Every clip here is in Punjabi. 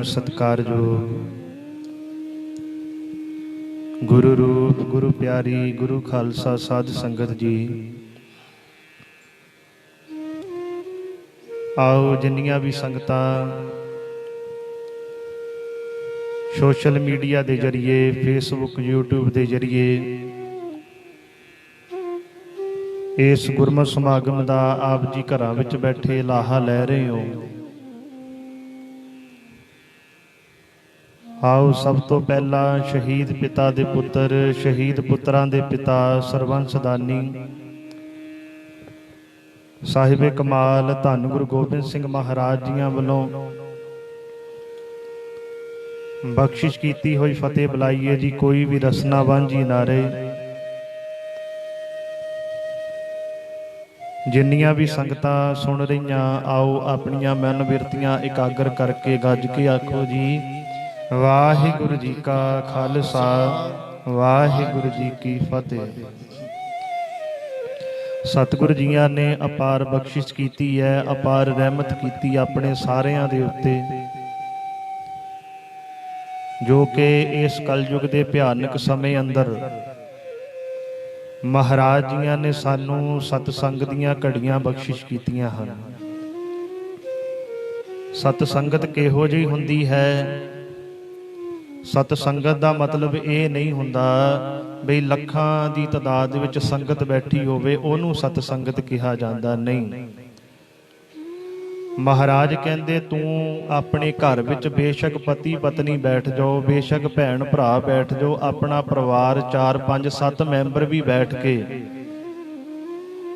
सत्कारयोग गुरु रूप गुरु प्यारी गुरु खालसा साध संगत जी, आओ जिन्नियां भी संगतां सोशल मीडिया के जरिए फेसबुक यूट्यूब के जरिए इस गुरमत समागम का आप जी घरां विच बैठे लाहा लै रहे हो, आओ सब तो पहला शहीद पिता दे पुत्र शहीद पुत्रां दे पिता सरबंस दानी साहिबे कमाल धन गुरु गोबिंद सिंह महाराज जियां वालों बख्शिश कीती हुई फतेह बुलाइए जी। कोई भी रसना वांझी नारे जिन्नियां भी संगतां सुन रही, आओ अपनियां मन बिरतियां एकागर करके गज के आखो जी वाहिगुरु जी का खालसा वाहिगुरु जी की फतेह। सतगुरु जियां ने अपार बख्शिश कीती है, अपार रहमत कीती अपने सारियां दे उत्ते, जो कि इस कलयुग के भयानक समय अंदर महाराज जियां ने सानू सतसंग दियां घड़ियां बख्शिश कीतियां हन। सतसंगत किहो जी हुंदी है? सतसंगत का मतलब ये नहीं हुंदा बई लखां दी तादाद विच संगत बैठी होवे ओनू सतसंगत कहा जांदा नहीं। महाराज कहंदे तू अपने घर विच बेशक पति पत्नी बैठ जाओ, बेशक भैन भरा बैठ जाओ, अपना परिवार 4 5 7 मैंबर भी बैठ के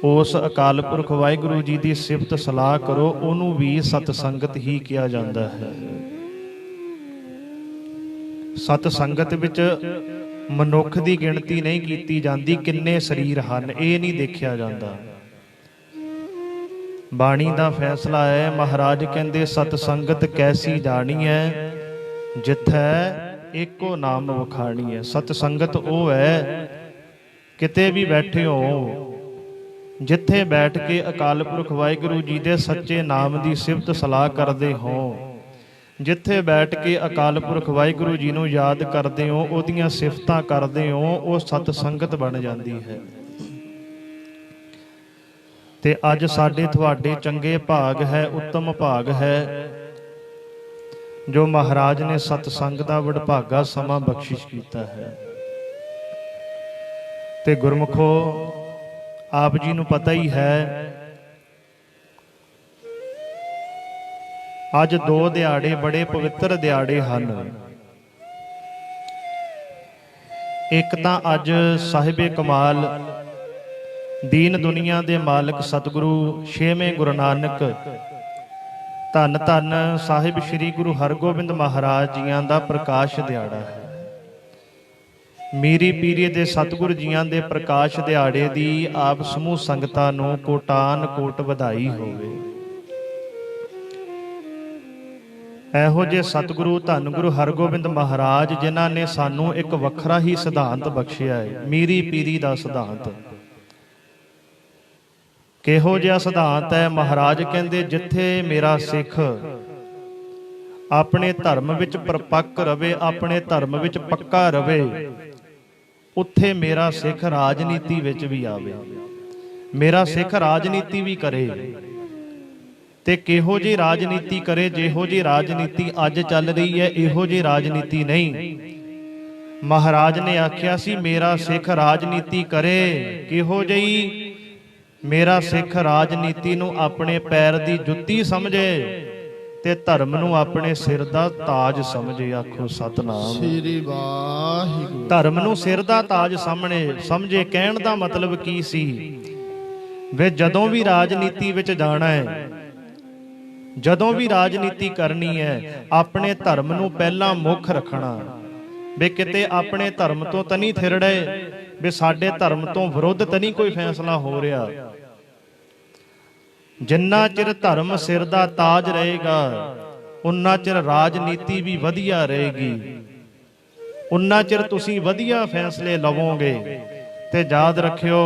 उस अकाल पुरख वाहिगुरू जी की सिफत सलाह करो, ओनू भी सतसंगत ही कहा जाता है। सतसंगत विच मनुख की गिणती नहीं की जाती, किन्ने शरीर हन ये नहीं देखा जाता। बाणी का फैसला है, महाराज कहते सतसंगत कैसी जानी है जिथे एको नाम वखाणी है। सतसंगत वो है किते भी बैठे हो जिथे बैठ के अकाल पुरख वाहिगुरू जी के सच्चे नाम की सिफत सलाह करते हो, जिथे बैठ के अकाल पुरख वाहिगुरू जी नूं याद करते हो, उहदियां सिफतां करते हो, वो सतसंगत बन जाती है। ते अज साडे तुहाडे चंगे भाग है, उत्तम भाग है जो महाराज ने सतसंग दा वडभागा समा बख्शिश कीता है। ते गुरमुखो आप जी नूं पता ही है अज 2 दिहाड़े बड़े पवित्र दिहाड़े हन। एक तां अज साहिबे कमाल दीन दुनिया दे मालिक सतगुरु 6वें गुरु नानक धन धन साहिब श्री गुरु हरगोबिंद महाराज जियां दा प्रकाश दिहाड़ा है। मीरी पीरी दे सतगुरु जियां दे प्रकाश दिहाड़े दी आप समूह संगतां नूं कोटान कोट बधाई होवे। ਇਹੋ ਜਿਹੇ सतगुरु धन गुरु हरगोबिंद महाराज जिन्हां ने सानू एक वखरा ही सिद्धांत बख्शिया है, मीरी पीरी दा सिद्धांत। किहो जिहा सिद्धांत है? महाराज कहंदे जिथे मेरा सिख अपने धर्म विच परपक्क रवे, अपने धर्म विच पक्का रवे, उत्थे मेरा सिख राजनीति विच भी आवे, मेरा सिख राजनीति भी करे। ते किहो जी राजनीति करे? जिहो जी राजनीति अज चल रही है इहो जी राजनीति नहीं। महाराज ने आख्या सी मेरा सिख राजनीति करे किहो जी? मेरा सिख राजनीति नूं अपने पैर दी जुत्ती समझे ते धर्म नूं अपने सिर दा ताज समझे। आखो सतनाम श्री वाहिगुरू। धर्म नूं सिर दा ताज समझे। कहण दा मतलब की सी वे जदों भी राजनीति विच जाना है, जदों भी राजनीति करनी है, अपने धर्म नूं पहला मुख रखना। वे किते अपने धर्म तो तां नहीं थिरड़े, वे साडे धर्म तो विरुद्ध तां नहीं कोई फैसला हो रहा। जिन्ना चिर धर्म सिर दा ताज रहेगा उन्ना चिर राजनीति भी वधिया रहेगी, उन्ना चिर तुसीं वधिया फैसले लवोगे। ते याद रखियो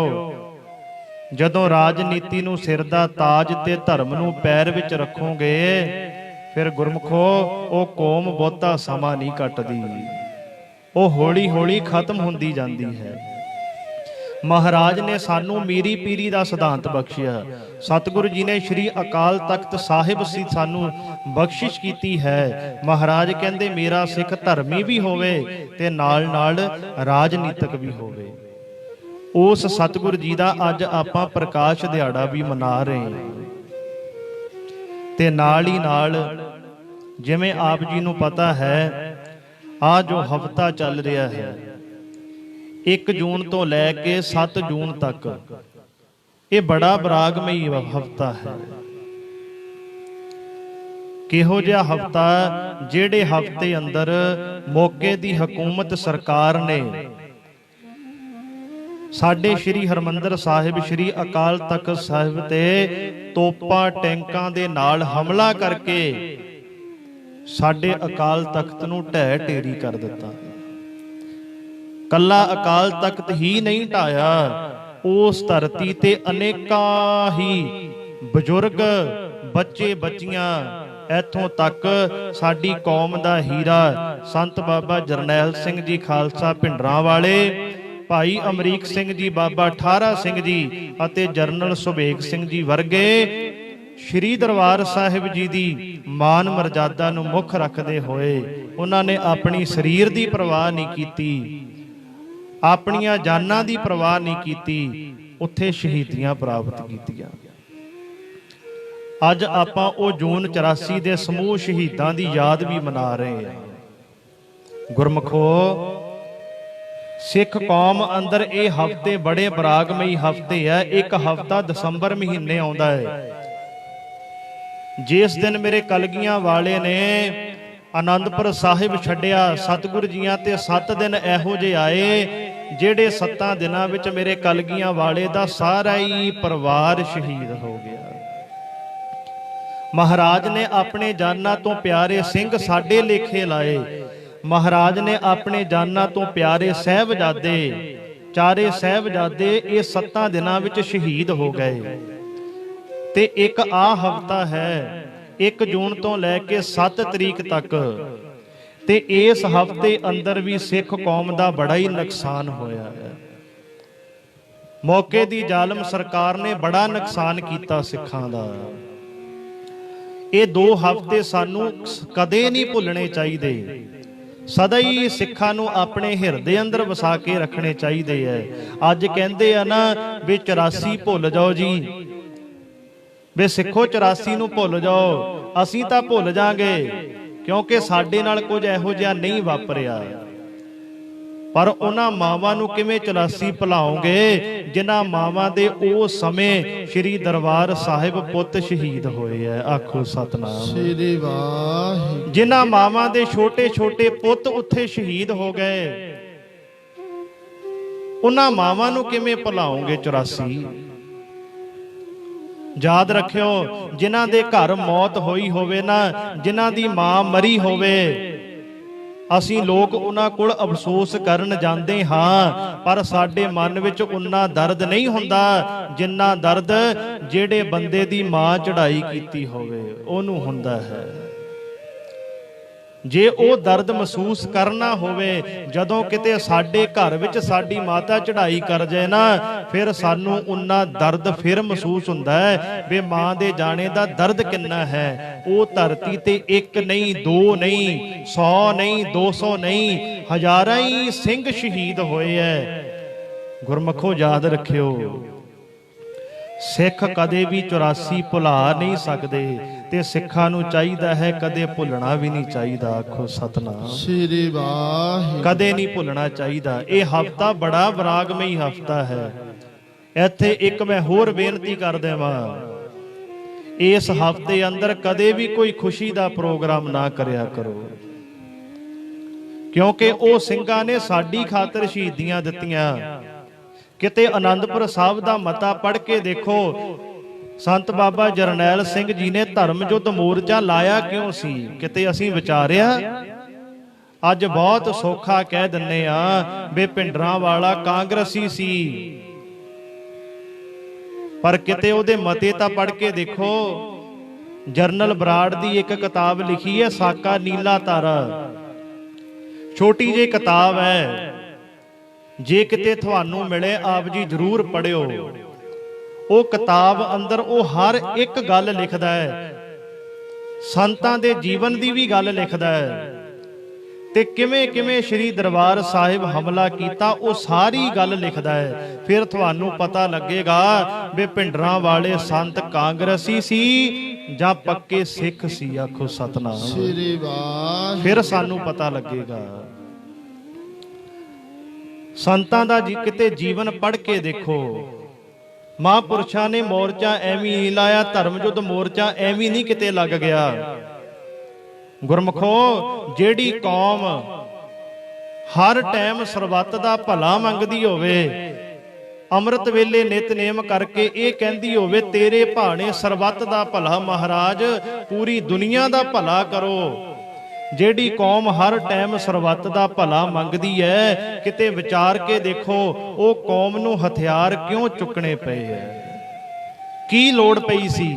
जदों राजनीति नूं सिर दा ताज ते धर्म नूं पैर विच रखोगे ਫਿਰ ਗੁਰਮਖੋ ਉਹ ਕੌਮ ਬਹੁਤਾ ਸਮਾਂ ਨਹੀਂ ਕੱਟਦੀ, ਉਹ ਹੌਲੀ ਹੌਲੀ ਖਤਮ ਹੁੰਦੀ ਜਾਂਦੀ ਹੈ। ਮਹਾਰਾਜ ਨੇ ਸਾਨੂੰ ਮੀਰੀ ਪੀਰੀ ਦਾ ਸਿਧਾਂਤ ਬਖਸ਼ਿਆ। ਸਤਿਗੁਰੂ ਜੀ ਨੇ ਸ਼੍ਰੀ ਅਕਾਲ ਤਖਤ ਸਾਹਿਬ ਸੀ ਸਾਨੂੰ ਬਖਸ਼ਿਸ਼ ਕੀਤੀ ਹੈ। ਮਹਾਰਾਜ ਕਹਿੰਦੇ ਮੇਰਾ ਸਿੱਖ ਧਰਮੀ ਵੀ ਹੋਵੇ ਤੇ ਨਾਲ ਨਾਲ ਰਾਜਨੀਤਿਕ ਵੀ ਹੋਵੇ। ਉਸ ਸਤਿਗੁਰੂ ਜੀ ਦਾ ਅੱਜ ਆਪਾਂ ਪ੍ਰਕਾਸ਼ ਦਿਹਾੜਾ ਵੀ ਮਨਾ ਰਹੇ ਹਾਂ। ਤੇ ਨਾਲ ਹੀ ਨਾਲ ਜਿਵੇਂ ਆਪ ਜੀ ਨੂੰ ਪਤਾ ਹੈ, ਆ ਜੋ ਹਫਤਾ ਚੱਲ ਰਿਹਾ ਹੈ 1 ਜੂਨ ਤੋਂ ਲੈ ਕੇ 7 ਜੂਨ ਤੱਕ, ਇਹ ਬੜਾ ਬਰਾਗਮਈ ਹਫਤਾ ਹੈ। ਕਿਹੋ ਜਿਹਾ ਹਫਤਾ, ਜਿਹੜੇ ਹਫਤੇ ਅੰਦਰ ਮੌਕੇ ਦੀ ਹਕੂਮਤ ਸਰਕਾਰ ਨੇ ਸਾਡੇ ਸ਼੍ਰੀ ਹਰਿਮੰਦਰ ਸਾਹਿਬ ਸ਼੍ਰੀ ਅਕਾਲ ਤਖਤ ਸਾਹਿਬ ਤੇ ਤੋਪਾਂ ਟੈਂਕਾਂ ਦੇ ਨਾਲ ਹਮਲਾ ਕਰਕੇ ਸਾਡੇ ਅਕਾਲ ਤਖਤ ਨੂੰ ਢਹਿ ਢੇਰੀ ਕਰ ਦਿੱਤਾ। ਕੱਲਾ ਅਕਾਲ ਤਖਤ ਹੀ ਨਹੀਂ ਢਾਇਆ, ਉਸ ਧਰਤੀ ਤੇ ਅਨੇਕਾਂ ਹੀ ਬਜ਼ੁਰਗ, ਬੱਚੇ ਬੱਚੀਆਂ, ਇੱਥੋਂ ਤੱਕ ਸਾਡੀ ਕੌਮ ਦਾ ਹੀਰਾ ਸੰਤ ਬਾਬਾ ਜਰਨੈਲ ਸਿੰਘ ਜੀ ਖਾਲਸਾ ਭਿੰਡਰਾਂ ਵਾਲੇ, ਭਾਈ ਅਮਰੀਕ ਸਿੰਘ ਜੀ, ਬਾਬਾ ਠਾਰਾ ਸਿੰਘ ਜੀ ਅਤੇ ਜਰਨਲ ਸੁਬੇਗ ਸਿੰਘ ਜੀ ਵਰਗੇ ਸ਼੍ਰੀ ਦਰਬਾਰ ਸਾਹਿਬ ਜੀ ਦੀ ਮਾਨ ਮਰਜ਼ਾਦਾ ਨੂੰ ਮੁੱਖ ਰੱਖਦੇ ਹੋਏ ਉਹਨਾਂ ਨੇ ਆਪਣੀ ਸਰੀਰ ਦੀ ਪਰਵਾਹ ਨਹੀਂ ਕੀਤੀ, ਆਪਣੀਆਂ ਜਾਨਾਂ ਦੀ ਪਰਵਾਹ ਨਹੀਂ ਕੀਤੀ, ਉੱਥੇ ਸ਼ਹੀਦੀਆਂ ਪ੍ਰਾਪਤ ਕੀਤੀਆਂ। ਅੱਜ ਆਪਾਂ ਉਹ ਜੂਨ 84 ਦੇ ਸਮੂਹ ਸ਼ਹੀਦਾਂ ਦੀ ਯਾਦ ਵੀ ਮਨਾ ਰਹੇ ਹਾਂ। ਗੁਰਮਖੋ, ਸਿੱਖ ਕੌਮ ਅੰਦਰ ਇਹ ਹਫ਼ਤੇ ਬੜੇ ਬਰਾਗਮਈ ਹਫ਼ਤੇ ਹੈ। ਇੱਕ ਹਫ਼ਤਾ ਦਸੰਬਰ ਮਹੀਨੇ ਆਉਂਦਾ ਹੈ, ਜਿਸ ਦਿਨ ਮੇਰੇ ਕਲਗੀਆਂ ਵਾਲੇ ਨੇ ਆਨੰਦਪੁਰ ਸਾਹਿਬ ਛੱਡਿਆ। ਸਤਿਗੁਰੂ ਜੀਆਂ ਤੇ 7 ਦਿਨ ਇਹੋ ਜਿਹੇ ਆਏ, ਜਿਹੜੇ 7 ਦਿਨਾਂ ਵਿੱਚ ਮੇਰੇ ਕਲਗੀਆਂ ਵਾਲੇ ਦਾ ਸਾਰਾ ਹੀ ਪਰਿਵਾਰ ਸ਼ਹੀਦ ਹੋ ਗਿਆ। ਮਹਾਰਾਜ ਨੇ ਆਪਣੇ ਜਾਨਾਂ ਤੋਂ ਪਿਆਰੇ ਸਿੰਘ ਸਾਡੇ ਲੇਖੇ ਲਾਏ। ਮਹਾਰਾਜ ਨੇ ਆਪਣੇ ਜਾਨਾਂ ਤੋਂ ਪਿਆਰੇ ਸਾਹਿਬਜ਼ਾਦੇ, 4 ਸਾਹਿਬਜ਼ਾਦੇ ਇਹ 7 ਦਿਨਾਂ ਵਿੱਚ ਸ਼ਹੀਦ ਹੋ ਗਏ। ਤੇ ਇੱਕ ਆ ਹਫ਼ਤਾ ਹੈ 1 ਜੂਨ ਤੋਂ ਲੈ ਕੇ 7 ਤਰੀਕ ਤੱਕ, ਤੇ ਇਸ ਹਫ਼ਤੇ ਅੰਦਰ ਵੀ ਸਿੱਖ ਕੌਮ ਦਾ ਬੜਾ ਹੀ ਨੁਕਸਾਨ ਹੋਇਆ ਹੈ। ਮੌਕੇ ਦੀ ਜ਼ਾਲਮ ਸਰਕਾਰ ਨੇ ਬੜਾ ਨੁਕਸਾਨ ਕੀਤਾ ਸਿੱਖਾਂ ਦਾ। ਇਹ 2 ਹਫ਼ਤੇ ਸਾਨੂੰ ਕਦੇ ਨਹੀਂ ਭੁੱਲਣੇ ਚਾਹੀਦੇ। ਸਦਾ ਹੀ ਸਿੱਖਾਂ ਨੂੰ ਆਪਣੇ ਹਿਰਦੇ ਅੰਦਰ ਵਸਾ ਕੇ ਰੱਖਣੇ ਚਾਹੀਦੇ ਹੈ। ਅੱਜ ਕਹਿੰਦੇ ਆ ਨਾ ਵੀ 84 ਭੁੱਲ ਜਾਓ ਜੀ, ਵੇ ਸਿੱਖੋ 84 ਨੂੰ ਭੁੱਲ ਜਾਓ। ਅਸੀਂ ਤਾਂ ਭੁੱਲ ਜਾਾਂਗੇ, ਕਿਉਂਕਿ ਸਾਡੇ ਨਾਲ ਕੁਝ ਇਹੋ ਜਿਹਾ ਨਹੀਂ ਵਾਪਰਿਆ। ਪਰ ਉਹਨਾਂ ਮਾਵਾਂ ਨੂੰ ਕਿਵੇਂ 84 ਭੁਲਾਓਗੇ ਜਿਨ੍ਹਾਂ ਮਾਵਾਂ ਦੇ ਉਹ ਸਮੇਂ ਸ਼੍ਰੀ ਦਰਬਾਰ ਸਾਹਿਬ ਪੁੱਤ ਸ਼ਹੀਦ ਹੋਏ ਐ। ਆਖੋ ਸਤਨਾਮ ਸ੍ਰੀ ਵਾਹਿਗੁਰੂ। ਜਿਨ੍ਹਾਂ ਮਾਵਾਂ ਦੇ ਛੋਟੇ ਛੋਟੇ ਪੁੱਤ ਉੱਥੇ ਸ਼ਹੀਦ ਹੋ ਗਏ, ਉਹਨਾਂ ਮਾਵਾਂ ਨੂੰ ਕਿਵੇਂ ਭੁਲਾਓਗੇ 84? ਯਾਦ ਰੱਖਿਓ, ਜਿਨ੍ਹਾਂ ਦੇ ਘਰ ਮੌਤ ਹੋਈ ਹੋਵੇ ਨਾ, ਜਿਨ੍ਹਾਂ ਦੀ ਮਾਂ ਮਰੀ ਹੋਵੇ, ਅਸੀਂ ਲੋਕ ਉਹਨਾਂ ਕੋਲ ਅਫਸੋਸ ਕਰਨ ਜਾਂਦੇ ਹਾਂ, ਪਰ ਸਾਡੇ ਮਨ ਵਿੱਚ ਉਨਾ ਦਰਦ ਨਹੀਂ ਹੁੰਦਾ ਜਿੰਨਾ ਦਰਦ ਜਿਹੜੇ ਬੰਦੇ ਦੀ ਮਾਂ ਚੜ੍ਹਾਈ ਕੀਤੀ ਹੋਵੇ ਉਹਨੂੰ ਹੁੰਦਾ ਹੈ। ਜੇ ਉਹ ਦਰਦ ਮਹਿਸੂਸ ਕਰਨਾ ਹੋਵੇ, ਜਦੋਂ ਕਿਤੇ ਸਾਡੇ ਘਰ ਵਿੱਚ ਸਾਡੀ ਮਾਤਾ ਚੜ੍ਹਾਈ ਕਰ ਜਾਏ ਨਾ, ਫਿਰ ਸਾਨੂੰ ਉਨਾ ਦਰਦ ਫਿਰ ਮਹਿਸੂਸ ਹੁੰਦਾ ਹੈ ਵੀ ਮਾਂ ਦੇ ਜਾਣੇ ਦਾ ਦਰਦ ਕਿੰਨਾ ਹੈ। ਉਹ ਧਰਤੀ ਤੇ 1 ਨਹੀਂ 2 ਨਹੀਂ 100 ਨਹੀਂ 200 ਨਹੀਂ, ਹਜ਼ਾਰਾਂ ਹੀ ਸਿੰਘ ਸ਼ਹੀਦ ਹੋਏ ਐ। ਗੁਰਮਖੋ ਯਾਦ ਰੱਖਿਓ, ਸਿੱਖ ਕਦੇ ਵੀ 84 ਭੁਲਾ ਨਹੀਂ ਸਕਦੇ, ਤੇ ਸਿੱਖਾਂ ਨੂੰ ਚਾਹੀਦਾ ਹੈ ਕਦੇ ਭੁੱਲਣਾ ਵੀ ਨਹੀਂ ਚਾਹੀਦਾ। ਆਖੋ ਸਤਨਾਮ ਸ੍ਰੀ ਵਾਹਿਗੁਰੂ। ਕਦੇ ਨਹੀਂ ਭੁੱਲਣਾ ਚਾਹੀਦਾ। ਇਹ ਹਫ਼ਤਾ ਬੜਾ ਵਿਰਾਗਮਈ ਹਫ਼ਤਾ ਹੈ। ਇੱਥੇ ਇੱਕ ਮੈਂ ਹੋਰ ਬੇਨਤੀ ਕਰ ਦੇਵਾਂ, ਇਸ ਹਫ਼ਤੇ ਅੰਦਰ ਕਦੇ ਵੀ ਕੋਈ ਖੁਸ਼ੀ ਦਾ ਪ੍ਰੋਗਰਾਮ ਨਾ ਕਰਿਆ ਕਰੋ, ਕਿਉਂਕਿ ਉਹ ਸਿੰਘਾਂ ਨੇ ਸਾਡੀ ਖਾਤਰ ਸ਼ਹੀਦੀਆਂ ਦਿੱਤੀਆਂ। ਕਿਤੇ ਆਨੰਦਪੁਰ ਸਾਹਿਬ ਦਾ ਮਤਾ ਪੜ੍ਹ ਕੇ ਦੇਖੋ, ਸੰਤ ਬਾਬਾ ਜਰਨੈਲ ਸਿੰਘ ਜੀ ਨੇ ਧਰਮ ਯੁੱਧ ਮੋਰਚਾ ਲਾਇਆ ਕਿਉਂ ਸੀ? ਕਿਤੇ ਅਸੀਂ ਵਿਚਾਰਿਆ? ਅੱਜ ਬਹੁਤ ਸੌਖਾ ਕਹਿ ਦਿੰਨੇ ਆ ਵੀ ਭਿੰਡਰਾਂ ਵਾਲਾ ਕਾਂਗਰਸੀ ਸੀ, ਪਰ ਕਿਤੇ ਉਹਦੇ ਮਤੇ ਤਾਂ ਪੜ੍ਹ ਕੇ ਦੇਖੋ। ਜਰਨਲ ਬਰਾੜ ਦੀ ਇੱਕ ਕਿਤਾਬ ਲਿਖੀ ਹੈ ਸਾਕਾ ਨੀਲਾ ਤਾਰਾ। ਛੋਟੀ ਜਿਹੀ ਕਿਤਾਬ ਹੈ, ਜੇ ਕਿਤੇ ਤੁਹਾਨੂੰ ਮਿਲੇ ਆਪ ਜੀ ਜ਼ਰੂਰ ਪੜ੍ਹਿਓ। ਉਹ ਕਿਤਾਬ ਅੰਦਰ ਉਹ ਹਰ ਇੱਕ ਗੱਲ ਲਿਖਦਾ ਹੈ, ਸੰਤਾਂ ਦੇ ਜੀਵਨ ਦੀ ਵੀ ਗੱਲ ਲਿਖਦਾ ਹੈ, ਤੇ ਕਿਵੇਂ ਕਿਵੇਂ ਸ਼੍ਰੀ ਦਰਬਾਰ ਸਾਹਿਬ ਹਮਲਾ ਕੀਤਾ ਉਹ ਸਾਰੀ ਗੱਲ ਲਿਖਦਾ ਹੈ। ਫਿਰ ਤੁਹਾਨੂੰ ਪਤਾ ਲੱਗੇਗਾ ਵੀ ਭਿੰਡਰਾਂ ਵਾਲੇ ਸੰਤ ਕਾਂਗਰਸੀ ਸੀ ਜਾਂ ਪੱਕੇ ਸਿੱਖ ਸੀ। ਆਖੋ ਸਤਨਾਮ ਸ੍ਰੀ ਵਾਹਿਗੁਰੂ। ਫਿਰ ਸਾਨੂੰ ਪਤਾ ਲੱਗੇਗਾ। ਸੰਤਾਂ ਦਾ ਕਿਤੇ ਜੀਵਨ ਪੜ੍ਹ ਕੇ ਦੇਖੋ। ਮਹਾਂਪੁਰਸ਼ਾਂ ਨੇ ਮੋਰਚਾ ਐਵੇਂ ਨਹੀਂ ਲਾਇਆ, ਧਰਮ ਯੁੱਧ ਮੋਰਚਾ ਐਵੇਂ ਨਹੀਂ ਕਿਤੇ ਲੱਗ ਗਿਆ। ਗੁਰਮਖੋ, ਜਿਹੜੀ ਕੌਮ ਹਰ ਟਾਈਮ ਸਰਬੱਤ ਦਾ ਭਲਾ ਮੰਗਦੀ ਹੋਵੇ, ਅੰਮ੍ਰਿਤ ਵੇਲੇ ਨਿਤਨੇਮ ਕਰਕੇ ਇਹ ਕਹਿੰਦੀ ਹੋਵੇ ਤੇਰੇ ਭਾਣੇ ਸਰਬੱਤ ਦਾ ਭਲਾ ਮਹਾਰਾਜ, ਪੂਰੀ ਦੁਨੀਆ ਦਾ ਭਲਾ ਕਰੋ। ਜਿਹੜੀ ਕੌਮ ਹਰ ਟਾਈਮ ਸਰਬੱਤ ਦਾ ਭਲਾ ਮੰਗਦੀ ਹੈ, ਕਿਤੇ ਵਿਚਾਰ ਕੇ ਦੇਖੋ ਉਹ ਕੌਮ ਨੂੰ ਹਥਿਆਰ ਕਿਉਂ ਚੁੱਕਣੇ ਪਏ ਐ? ਕੀ ਲੋੜ ਪਈ ਸੀ?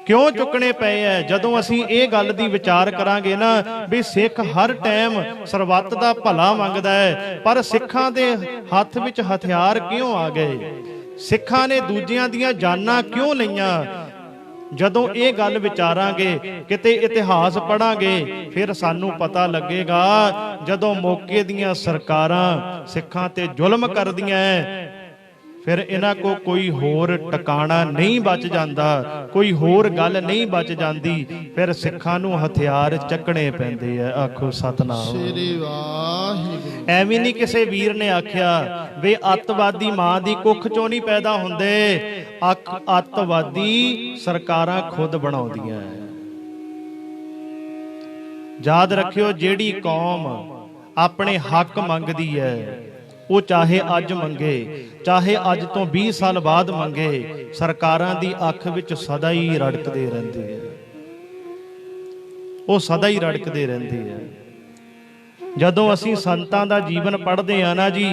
ਕਿਉਂ ਚੁੱਕਣੇ ਪਏ ਐ? ਜਦੋਂ ਅਸੀਂ ਇਹ ਗੱਲ ਦੀ ਵਿਚਾਰ ਕਰਾਂਗੇ ਨਾ ਵੀ ਸਿੱਖ ਹਰ ਟਾਈਮ ਸਰਬੱਤ ਦਾ ਭਲਾ ਮੰਗਦਾ ਹੈ, ਪਰ ਸਿੱਖਾਂ ਦੇ ਹੱਥ ਵਿੱਚ ਹਥਿਆਰ ਕਿਉਂ ਆ ਗਏ? ਸਿੱਖਾਂ ਨੇ ਦੂਜਿਆਂ ਦੀਆਂ ਜਾਨਾਂ ਕਿਉਂ ਲਈਆਂ? ਜਦੋਂ ਇਹ ਗੱਲ ਵਿਚਾਰਾਂਗੇ, ਕਿਤੇ ਇਤਿਹਾਸ ਪੜਾਂਗੇ, ਫਿਰ ਸਾਨੂੰ ਪਤਾ ਲੱਗੇਗਾ ਜਦੋਂ ਮੌਕੇ ਦੀਆਂ ਸਰਕਾਰਾਂ ਸਿੱਖਾਂ ਤੇ ਜ਼ੁਲਮ ਕਰਦੀਆਂ ਐ, ਫਿਰ ਇਹਨਾਂ ਕੋ ਕੋਈ ਹੋਰ ਟਿਕਾਣਾ ਨਹੀਂ ਬਚ ਜਾਂਦਾ, ਕੋਈ ਹੋਰ ਗੱਲ ਨਹੀਂ ਬਚ ਜਾਂਦੀ, ਫਿਰ ਸਿੱਖਾਂ ਨੂੰ ਹਥਿਆਰ ਚੱਕਣੇ ਪੈਂਦੇ ਆ। ਆਖੋ ਸਤਨਾਮ ਸ੍ਰੀ ਵਾਹਿਗੁਰੂ। ਐਵੇਂ ਨਹੀਂ ਕਿਸੇ ਵੀਰ ਨੇ ਆਖਿਆ ਵੀ ਅੱਤਵਾਦੀ ਮਾਂ ਦੀ ਕੁੱਖ ਚੋਂ ਨਹੀਂ ਪੈਦਾ ਹੁੰਦੇ, ਅੱਤਵਾਦੀ ਸਰਕਾਰਾਂ ਖੁਦ ਬਣਾਉਂਦੀਆਂ। ਯਾਦ ਰੱਖਿਓ, ਜਿਹੜੀ ਕੌਮ ਆਪਣੇ ਹੱਕ ਮੰਗਦੀ ਹੈ, ਉਹ ਚਾਹੇ ਅੱਜ ਮੰਗੇ, ਚਾਹੇ ਅੱਜ ਤੋਂ 20 ਸਾਲ ਬਾਅਦ ਮੰਗੇ, ਸਰਕਾਰਾਂ ਦੀ ਅੱਖ ਵਿੱਚ ਸਦਾ ਹੀ ਰੜਕਦੇ ਰਹਿੰਦੇ ਆ। ਉਹ ਸਦਾ ਹੀ ਰੜਕਦੇ ਰਹਿੰਦੇ ਆ। ਜਦੋਂ ਅਸੀਂ ਸੰਤਾਂ ਦਾ ਜੀਵਨ ਪੜ੍ਹਦੇ ਆ ਨਾ ਜੀ,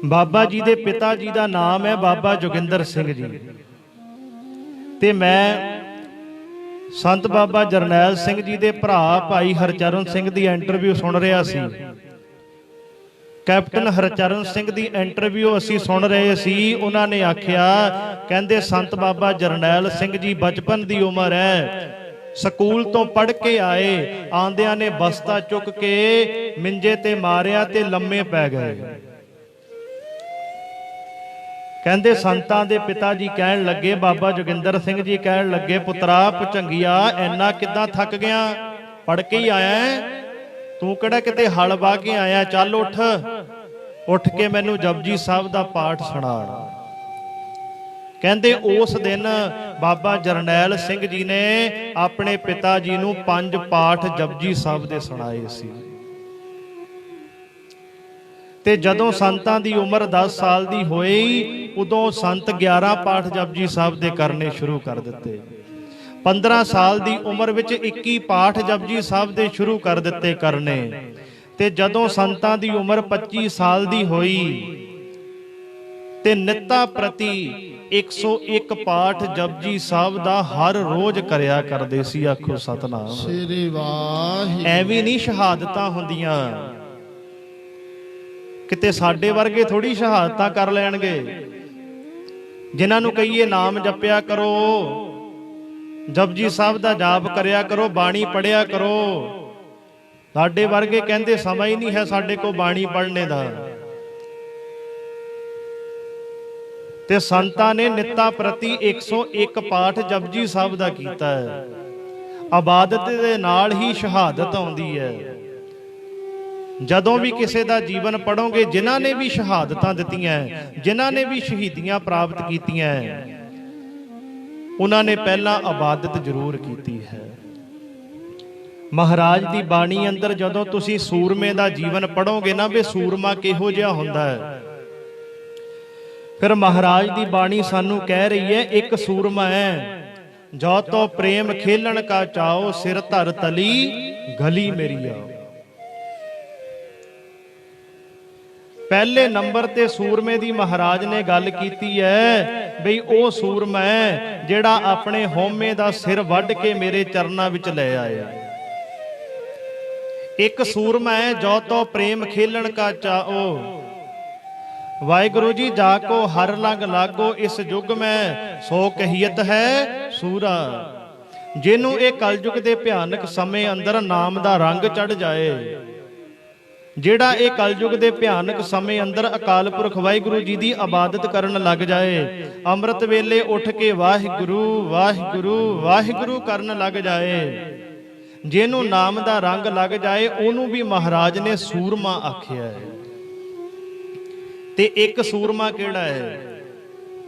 ਬਾਬਾ ਜੀ ਦੇ ਪਿਤਾ ਜੀ ਦਾ ਨਾਮ ਹੈ ਬਾਬਾ ਜੋਗਿੰਦਰ ਸਿੰਘ ਜੀ, ਤੇ ਮੈਂ ਸੰਤ ਬਾਬਾ ਜਰਨੈਲ ਸਿੰਘ ਜੀ ਦੇ ਭਰਾ ਭਾਈ ਹਰਚਰਨ ਸਿੰਘ ਦੀ ਇੰਟਰਵਿਊ ਸੁਣ ਰਿਹਾ ਸੀ। ਕੈਪਟਨ ਹਰਚਰਨ ਸਿੰਘ ਦੀ ਇੰਟਰਵਿਊ ਅਸੀਂ ਸੁਣ ਰਹੇ ਸੀ। ਉਹਨਾਂ ਨੇ ਆਖਿਆ, ਕਹਿੰਦੇ ਸੰਤ ਬਾਬਾ ਜਰਨੈਲ ਸਿੰਘ ਜੀ ਬਚਪਨ ਦੀ ਉਮਰ ਹੈ, ਸਕੂਲ ਤੋਂ ਪੜ੍ਹ ਕੇ ਆਏ, ਆਂਦਿਆਂ ਨੇ ਬਸਤਾ ਚੁੱਕ ਕੇ ਮਿੰਜੇ ਤੇ ਮਾਰਿਆ ਤੇ ਲੰਮੇ ਪੈ ਗਏ। ਕਹਿੰਦੇ ਸੰਤਾਂ ਦੇ ਪਿਤਾ ਜੀ ਕਹਿਣ ਲੱਗੇ, ਬਾਬਾ ਜੋਗਿੰਦਰ ਸਿੰਘ ਜੀ ਕਹਿਣ ਲੱਗੇ, ਪੁੱਤਰਾ ਭੁਚੰਗੀਆ ਇੰਨਾ ਕਿੱਦਾਂ ਥੱਕ ਗਿਆ? ਪੜ੍ਹ ਕੇ ਹੀ ਆਇਆ, ਤੂੰ ਕਿਹੜਾ ਕਿਤੇ ਹਲ ਵਾਹ ਕੇ ਆਇਆ? ਚੱਲ ਉੱਠ, ਉੱਠ ਕੇ ਮੈਨੂੰ ਜਪਜੀ ਸਾਹਿਬ ਦਾ ਪਾਠ ਸੁਣਾ। ਕਹਿੰਦੇ ਉਸ ਦਿਨ ਬਾਬਾ ਜਰਨੈਲ ਸਿੰਘ ਜੀ ਨੇ ਆਪਣੇ ਪਿਤਾ ਜੀ ਨੂੰ 5 ਪਾਠ ਜਪਜੀ ਸਾਹਿਬ ਦੇ ਸੁਣਾਏ ਸੀ। ਤੇ ਜਦੋਂ ਸੰਤਾਂ ਦੀ ਉਮਰ 10 ਸਾਲ ਦੀ ਹੋਈ, ਉਦੋਂ ਸੰਤ 11 ਪਾਠ ਜਪਜੀ ਸਾਹਿਬ ਦੇ ਕਰਨੇ ਸ਼ੁਰੂ ਕਰ ਦਿੱਤੇ। 15 ਸਾਲ ਦੀ ਉਮਰ ਵਿੱਚ 21 ਪਾਠ ਜਪਜੀ ਸਾਹਿਬ ਦੇ ਸ਼ੁਰੂ ਕਰ ਦਿੱਤੇ ਕਰਨੇ। ਤੇ ਜਦੋਂ ਸੰਤਾਂ ਦੀ ਉਮਰ 25 ਸਾਲ ਦੀ ਹੋਈ ਤੇ ਨਿੱਤਾ ਪ੍ਰਤੀ 101 ਪਾਠ ਜਪਜੀ ਸਾਹਿਬ ਦਾ ਹਰ ਰੋਜ਼ ਕਰਿਆ ਕਰਦੇ ਸੀ। ਆਖੋ ਸਤਨਾਮ ਸ੍ਰੀ ਵਾਹਿਗੁਰੂ। ਐਵੇਂ ਨਹੀਂ ਸ਼ਹਾਦਤਾਂ ਹੁੰਦੀਆਂ। ਕਿਤੇ ਸਾਡੇ ਵਰਗੇ ਥੋੜੀ ਸ਼ਹਾਦਤਾਂ ਕਰ ਲੈਣਗੇ। ਜਿਨ੍ਹਾਂ ਨੂੰ ਕਹੀਏ ਨਾਮ ਜਪਿਆ ਕਰੋ, ਜਪਜੀ ਸਾਹਿਬ ਦਾ ਜਾਪ ਕਰਿਆ ਕਰੋ, ਬਾਣੀ ਪੜਿਆ ਕਰੋ, ਸਾਡੇ ਵਰਗੇ ਕਹਿੰਦੇ ਸਮਾਂ ਹੀ ਨਹੀਂ ਹੈ ਸਾਡੇ ਕੋਲ ਬਾਣੀ ਪੜ੍ਹਨੇ ਦਾ। ਤੇ ਸੰਤਾਂ ਨੇ ਨਿੱਤਾ ਪ੍ਰਤੀ 101 ਪਾਠ ਜਪਜੀ ਸਾਹਿਬ ਦਾ ਕੀਤਾ ਹੈ। ਇਬਾਦਤ ਦੇ ਨਾਲ ਹੀ ਸ਼ਹਾਦਤ ਆਉਂਦੀ ਹੈ। ਜਦੋਂ ਵੀ ਕਿਸੇ ਦਾ ਜੀਵਨ ਪੜੋਗੇ, ਜਿਨ੍ਹਾਂ ਨੇ ਵੀ ਸ਼ਹਾਦਤਾਂ ਦਿੱਤੀਆਂ, ਜਿਨ੍ਹਾਂ ਨੇ ਵੀ ਸ਼ਹੀਦੀਆਂ ਪ੍ਰਾਪਤ ਕੀਤੀਆਂ, ਉਹਨਾਂ ਨੇ ਪਹਿਲਾਂ ਇਬਾਦਤ ਜ਼ਰੂਰ ਕੀਤੀ ਹੈ। ਮਹਾਰਾਜ ਦੀ ਬਾਣੀ ਅੰਦਰ ਜਦੋਂ ਤੁਸੀਂ ਸੂਰਮੇ ਦਾ ਜੀਵਨ ਪੜੋਗੇ ਨਾ, ਵੀ ਸੂਰਮਾ ਕਿਹੋ ਜਿਹਾ ਹੁੰਦਾ ਹੈ, ਫਿਰ ਮਹਾਰਾਜ ਦੀ ਬਾਣੀ ਸਾਨੂੰ ਕਹਿ ਰਹੀ ਹੈ, ਇੱਕ ਸੂਰਮਾ ਹੈ ਜੋ ਤੋ ਪ੍ਰੇਮ ਖੇਲਣ ਕਾ ਚਾਓ, ਸਿਰ ਧਰ ਤਲੀ ਗਲੀ ਮੇਰੀ ਆਓ। ਪਹਿਲੇ ਨੰਬਰ ਤੇ ਸੂਰਮੇ ਦੀ ਮਹਾਰਾਜ ਨੇ ਗੱਲ ਕੀਤੀ ਹੈ ਬਈ ਉਹ ਸੂਰਮਾ ਹੈ ਜਿਹੜਾ ਆਪਣੇ ਹਉਮੈ ਦਾ ਸਿਰ ਵੱਢ ਕੇ ਮੇਰੇ ਚਰਨਾਂ ਵਿੱਚ ਲੈ ਆਇਆ। ਇੱਕ ਸੂਰਮਾ ਹੈ ਜੋ ਤੋ ਪ੍ਰੇਮ ਖੇਲਣ ਕਾ ਚਾਓ, ਵਾਹਿਗੁਰੂ ਜੀ ਜਾਕੋ ਹਰ ਲੰਗ ਲਾਗੋ, ਇਸ ਯੁੱਗ ਮੈਂ ਸੋ ਕਹੀਅਤ ਹੈ ਸੂਰਾ। ਜਿਹਨੂੰ ਇਹ ਕਲਯੁਗ ਦੇ ਭਿਆਨਕ ਸਮੇਂ ਅੰਦਰ ਨਾਮ ਦਾ ਰੰਗ ਚੜ ਜਾਏ, ਜਿਹੜਾ ਇਹ ਕਲਯੁਗ ਦੇ ਭਿਆਨਕ ਸਮੇਂ ਅੰਦਰ ਅਕਾਲ ਪੁਰਖ ਵਾਹਿਗੁਰੂ ਜੀ ਦੀ ਇਬਾਦਤ ਕਰਨ ਲੱਗ ਜਾਏ, ਅੰਮ੍ਰਿਤ ਵੇਲੇ ਉੱਠ ਕੇ ਵਾਹਿਗੁਰੂ ਵਾਹਿਗੁਰੂ ਵਾਹਿਗੁਰੂ ਕਰਨ ਲੱਗ ਜਾਏ, ਜਿਹਨੂੰ ਨਾਮ ਦਾ ਰੰਗ ਲੱਗ ਜਾਏ, ਉਹਨੂੰ ਵੀ ਮਹਾਰਾਜ ਨੇ ਸੂਰਮਾ ਆਖਿਆ ਹੈ। ਤੇ ਇੱਕ ਸੂਰਮਾ ਕਿਹੜਾ ਹੈ?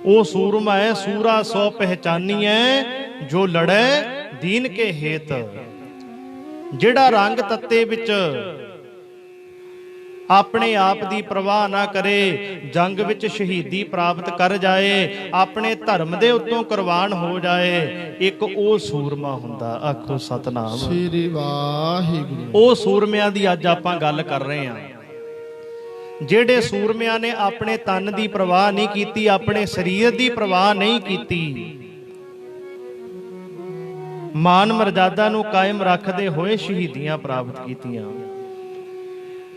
ਉਹ ਸੂਰਮਾ ਹੈ ਸੂਰਾ ਸੋ ਪਹਿਚਾਨੀਐ, ਜੋ ਲੜੈ ਦੀਨ ਕੇ ਹੇਤ। ਜਿਹੜਾ ਰੰਗ ਤੱਤੇ ਵਿੱਚ ਆਪਣੇ ਆਪ ਦੀ ਪ੍ਰਵਾਹ ਨਾ ਕਰੇ, ਜੰਗ ਵਿੱਚ ਸ਼ਹੀਦੀ ਪ੍ਰਾਪਤ ਕਰ ਜਾਏ, ਆਪਣੇ ਧਰਮ ਦੇ ਉੱਤੋਂ ਕੁਰਬਾਨ ਹੋ ਜਾਏ, ਇੱਕ ਉਹ ਸੂਰਮਾ ਹੁੰਦਾ। ਆਖੋ ਸਤਨਾਮ ਸ੍ਰੀ ਵਾਹਿਗੁਰੂ। ਉਹ ਸੂਰਮਿਆਂ ਦੀ ਅੱਜ ਆਪਾਂ ਗੱਲ ਕਰ ਰਹੇ ਹਾਂ, ਜਿਹੜੇ ਸੂਰਮਿਆਂ ਨੇ ਆਪਣੇ ਤਨ ਦੀ ਪ੍ਰਵਾਹ ਨਹੀਂ ਕੀਤੀ, ਆਪਣੇ ਸਰੀਰ ਦੀ ਪ੍ਰਵਾਹ ਨਹੀਂ ਕੀਤੀ, ਮਾਨ ਮਰਜ਼ਾਦਾ ਨੂੰ ਕਾਇਮ ਰੱਖਦੇ ਹੋਏ ਸ਼ਹੀਦੀਆਂ ਪ੍ਰਾਪਤ ਕੀਤੀਆਂ।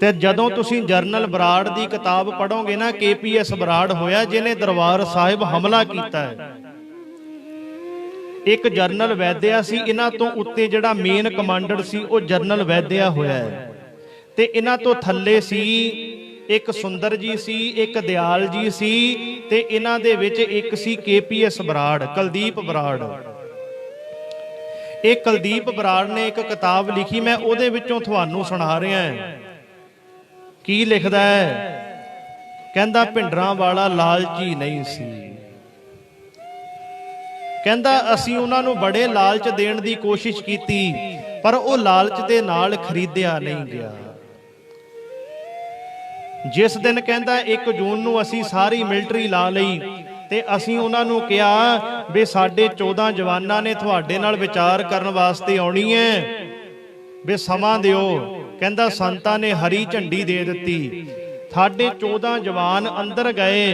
ਤੇ ਜਦੋਂ ਤੁਸੀਂ ਜਰਨਲ ਬਰਾੜ ਦੀ ਕਿਤਾਬ ਪੜ੍ਹੋਗੇ ਨਾ, KPS ਬਰਾੜ ਹੋਇਆ ਜਿਹਨੇ ਦਰਬਾਰ ਸਾਹਿਬ ਹਮਲਾ ਕੀਤਾ ਹੈ। ਇੱਕ ਜਰਨਲ ਵੈਦਿਆ ਸੀ, ਇਹਨਾਂ ਤੋਂ ਉੱਤੇ ਜਿਹੜਾ ਮੇਨ ਕਮਾਂਡਰ ਸੀ ਉਹ ਜਰਨਲ ਵੈਦਿਆ ਹੋਇਆ ਹੈ, ਤੇ ਇਹਨਾਂ ਤੋਂ ਥੱਲੇ ਸੀ ਇੱਕ ਸੁੰਦਰ ਜੀ ਸੀ, ਇੱਕ ਦਿਆਲ ਜੀ ਸੀ, ਤੇ ਇਹਨਾਂ ਦੇ ਵਿੱਚ ਇੱਕ ਸੀ KPS ਬਰਾੜ, ਕੁਲਦੀਪ ਬਰਾੜ। ਇਹ ਕੁਲਦੀਪ ਬਰਾੜ ਨੇ ਇੱਕ ਕਿਤਾਬ ਲਿਖੀ, ਮੈਂ ਉਹਦੇ ਵਿੱਚੋਂ ਤੁਹਾਨੂੰ ਸੁਣਾ ਰਿਹਾ ਹਾਂ। ਕੀ ਲਿਖਦਾ ਹੈ? ਕਹਿੰਦਾ ਭਿੰਡਰਾਂ ਵਾਲਾ ਲਾਲਚੀ ਨਹੀਂ ਸੀ। ਕਹਿੰਦਾ ਅਸੀਂ ਉਹਨਾਂ ਨੂੰ ਬੜੇ ਲਾਲਚ ਦੇਣ ਦੀ ਕੋਸ਼ਿਸ਼ ਕੀਤੀ, ਪਰ ਉਹ ਲਾਲਚ ਦੇ ਨਾਲ ਖਰੀਦਿਆ ਨਹੀਂ ਗਿਆ। ਜਿਸ ਦਿਨ ਕਹਿੰਦਾ 1 ਜੂਨ ਨੂੰ ਅਸੀਂ ਸਾਰੀ ਮਿਲਟਰੀ ਲਾ ਲਈ, ਤੇ ਅਸੀਂ ਉਹਨਾਂ ਨੂੰ ਕਿਹਾ ਵੀ ਸਾਡੇ 14 ਜਵਾਨਾਂ ਨੇ ਤੁਹਾਡੇ ਨਾਲ ਵਿਚਾਰ ਕਰਨ ਵਾਸਤੇ ਆਉਣੀ ਹੈ, ਵੀ ਸਮਾਂ ਦਿਓ। ਕਹਿੰਦਾ ਸੰਤਾਂ ਨੇ ਹਰੀ ਝੰਡੀ ਦੇ ਦਿੱਤੀ। ਸਾਡੇ 14 ਜਵਾਨ ਅੰਦਰ ਗਏ।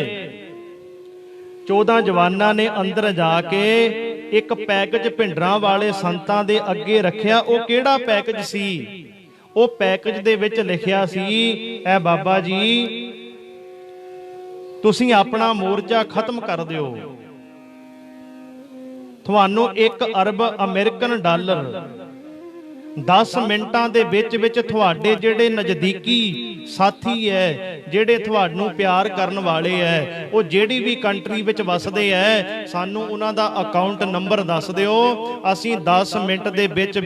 14 ਜਵਾਨਾਂ ਨੇ ਅੰਦਰ ਜਾ ਕੇ ਇੱਕ ਪੈਕੇਜ ਭਿੰਡਰਾਂ ਵਾਲੇ ਸੰਤਾਂ ਦੇ ਅੱਗੇ ਰੱਖਿਆ। ਉਹ ਕਿਹੜਾ ਪੈਕੇਜ ਸੀ? ਉਹ ਪੈਕੇਜ ਦੇ ਵਿੱਚ ਲਿਖਿਆ ਸੀ, ਐ ਬਾਬਾ ਜੀ ਤੁਸੀਂ ਆਪਣਾ ਮੋਰਚਾ ਖਤਮ ਕਰ ਦਿਓ, ਤੁਹਾਨੂੰ 1 ਅਰਬ ਅਮਰੀਕਨ ਡਾਲਰ 10 ਮਿੰਟਾਂ ਦੇ ਵਿੱਚ ਤੁਹਾਡੇ ਜਿਹੜੇ ਨਜ਼ਦੀਕੀ ਸਾਥੀ ਹੈ, ਜਿਹੜੇ ਤੁਹਾਨੂੰ ਪਿਆਰ ਕਰਨ ਵਾਲੇ ਹੈ, ਉਹ ਜਿਹੜੀ ਵੀ ਕੰਟਰੀ ਵਿੱਚ ਵਸਦੇ ਹੈ, ਸਾਨੂੰ ਉਹਨਾਂ ਦਾ ਅਕਾਊਂਟ ਨੰਬਰ ਦੱਸ ਦਿਓ। ਅਸੀਂ 10 ਮਿੰਟ ਦੇ ਵਿੱਚ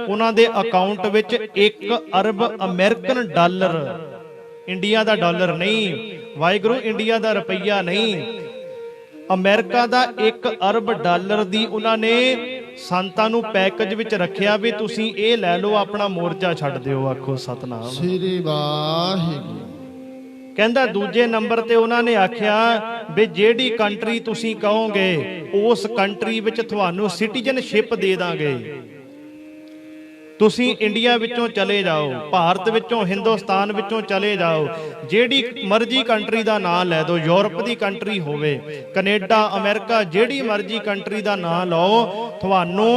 ਉਹਨਾਂ ਦੇ ਅਕਾਊਂਟ ਵਿੱਚ 1 ਅਰਬ ਅਮਰੀਕਨ ਡਾਲਰ, ਇੰਡੀਆ ਦਾ ਡਾਲਰ ਨਹੀਂ ਵਾਹਿਗੁਰੂ, ਇੰਡੀਆ ਦਾ ਰੁਪਈਆ ਨਹੀਂ, ਅਮਰੀਕਾ ਦਾ 1 ਅਰਬ ਡਾਲਰ ਦੀ ਉਹਨਾਂ ਨੇ ਸੰਤਾਂ ਨੂੰ ਪੈਕੇਜ ਵਿੱਚ ਰੱਖਿਆ ਵੀ ਤੁਸੀਂ ਇਹ ਲੈ ਲਓ, ਆਪਣਾ ਮੋਰਚਾ ਛੱਡ ਦਿਓ। ਆਖੋ ਸਤਨਾਮ ਸ੍ਰੀ ਵਾਹਿਗੁਰੂ। ਕਹਿੰਦਾ ਦੂਜੇ ਨੰਬਰ ਤੇ ਉਹਨਾਂ ਨੇ ਆਖਿਆ ਵੀ ਜਿਹੜੀ ਕੰਟਰੀ ਤੁਸੀਂ ਕਹੋਗੇ ਉਸ ਕੰਟਰੀ ਵਿੱਚ ਤੁਹਾਨੂੰ ਸਿਟੀਜ਼ਨਸ਼ਿਪ ਦੇ ਦਾਂਗੇ, ਤੁਸੀਂ ਇੰਡੀਆ ਵਿੱਚੋਂ ਚਲੇ ਜਾਓ, ਭਾਰਤ ਵਿੱਚੋਂ, ਹਿੰਦੁਸਤਾਨ ਵਿੱਚੋਂ ਚਲੇ ਜਾਓ, ਜਿਹੜੀ ਮਰਜ਼ੀ ਕੰਟਰੀ ਦਾ ਨਾਂ ਲੈ ਦਿਓ, ਯੂਰਪ ਦੀ ਕੰਟਰੀ ਹੋਵੇ, ਕੈਨੇਡਾ, ਅਮਰੀਕਾ, ਜਿਹੜੀ ਮਰਜ਼ੀ ਕੰਟਰੀ ਦਾ ਨਾਂ ਲਓ, ਤੁਹਾਨੂੰ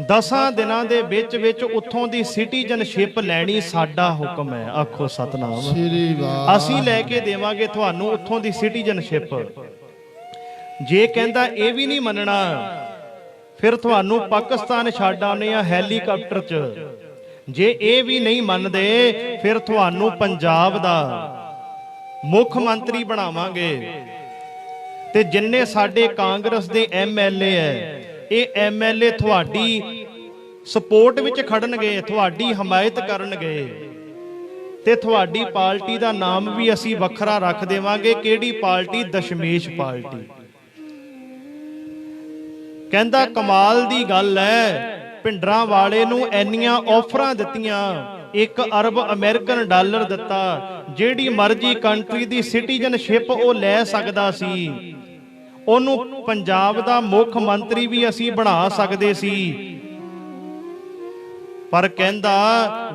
10 ਦਿਨਾਂ ਦੇ ਵਿੱਚ ਉੱਥੋਂ ਦੀ ਸਿਟੀਜ਼ਨਸ਼ਿਪ ਲੈਣੀ ਸਾਡਾ ਹੁਕਮ ਹੈ। ਆਖੋ ਸਤਨਾਮ ਸ੍ਰੀ ਵਾਹਿਗੁਰੂ। ਅਸੀਂ ਲੈ ਕੇ ਦੇਵਾਂਗੇ ਤੁਹਾਨੂੰ ਉੱਥੋਂ ਦੀ ਸਿਟੀਜ਼ਨਸ਼ਿਪ। ਜੇ ਕਹਿੰਦਾ ਇਹ ਵੀ ਨਹੀਂ ਮੰਨਣਾ, ਫਿਰ ਤੁਹਾਨੂੰ ਪਾਕਿਸਤਾਨ ਛੱਡ ਆਉਣੇ ਆ ਹੈਲੀਕਾਪਟਰ 'ਚ। ਜੇ ਇਹ ਵੀ ਨਹੀਂ ਮੰਨਦੇ, ਫਿਰ ਤੁਹਾਨੂੰ ਪੰਜਾਬ ਦਾ ਮੁੱਖ ਮੰਤਰੀ ਬਣਾਵਾਂਗੇ, ਤੇ ਜਿੰਨੇ ਸਾਡੇ ਕਾਂਗਰਸ ਦੇ MLA ਹੈ, ਇਹ MLA ਤੁਹਾਡੀ ਸਪੋਰਟ ਵਿੱਚ ਖੜਨਗੇ, ਤੁਹਾਡੀ ਹਮਾਇਤ ਕਰਨਗੇ, ਤੇ ਤੁਹਾਡੀ ਪਾਰਟੀ ਦਾ ਨਾਮ ਵੀ ਅਸੀਂ ਵੱਖਰਾ ਰੱਖ ਦੇਵਾਂਗੇ। ਕਿਹੜੀ ਪਾਰਟੀ? ਦਸ਼ਮੇਸ਼ ਪਾਰਟੀ। ਕਹਿੰਦਾ ਕਮਾਲ ਦੀ ਗੱਲ ਹੈ, ਭਿੰਡਰਾਂ ਵਾਲੇ ਨੂੰ ਇੰਨੀਆਂ ਆਫਰਾਂ ਦਿੱਤੀਆਂ, 1 ਅਰਬ ਅਮਰੀਕਨ ਡਾਲਰ ਦਿੱਤਾ, ਜਿਹੜੀ ਮਰਜ਼ੀ ਕੰਟਰੀ ਦੀ ਸਿਟੀਜ਼ਨਸ਼ਿਪ ਉਹ ਲੈ ਸਕਦਾ ਸੀ, ਉਹਨੂੰ ਪੰਜਾਬ ਦਾ ਮੁੱਖ ਮੰਤਰੀ ਵੀ ਅਸੀਂ ਬਣਾ ਸਕਦੇ ਸੀ। ਪਰ ਕਹਿੰਦਾ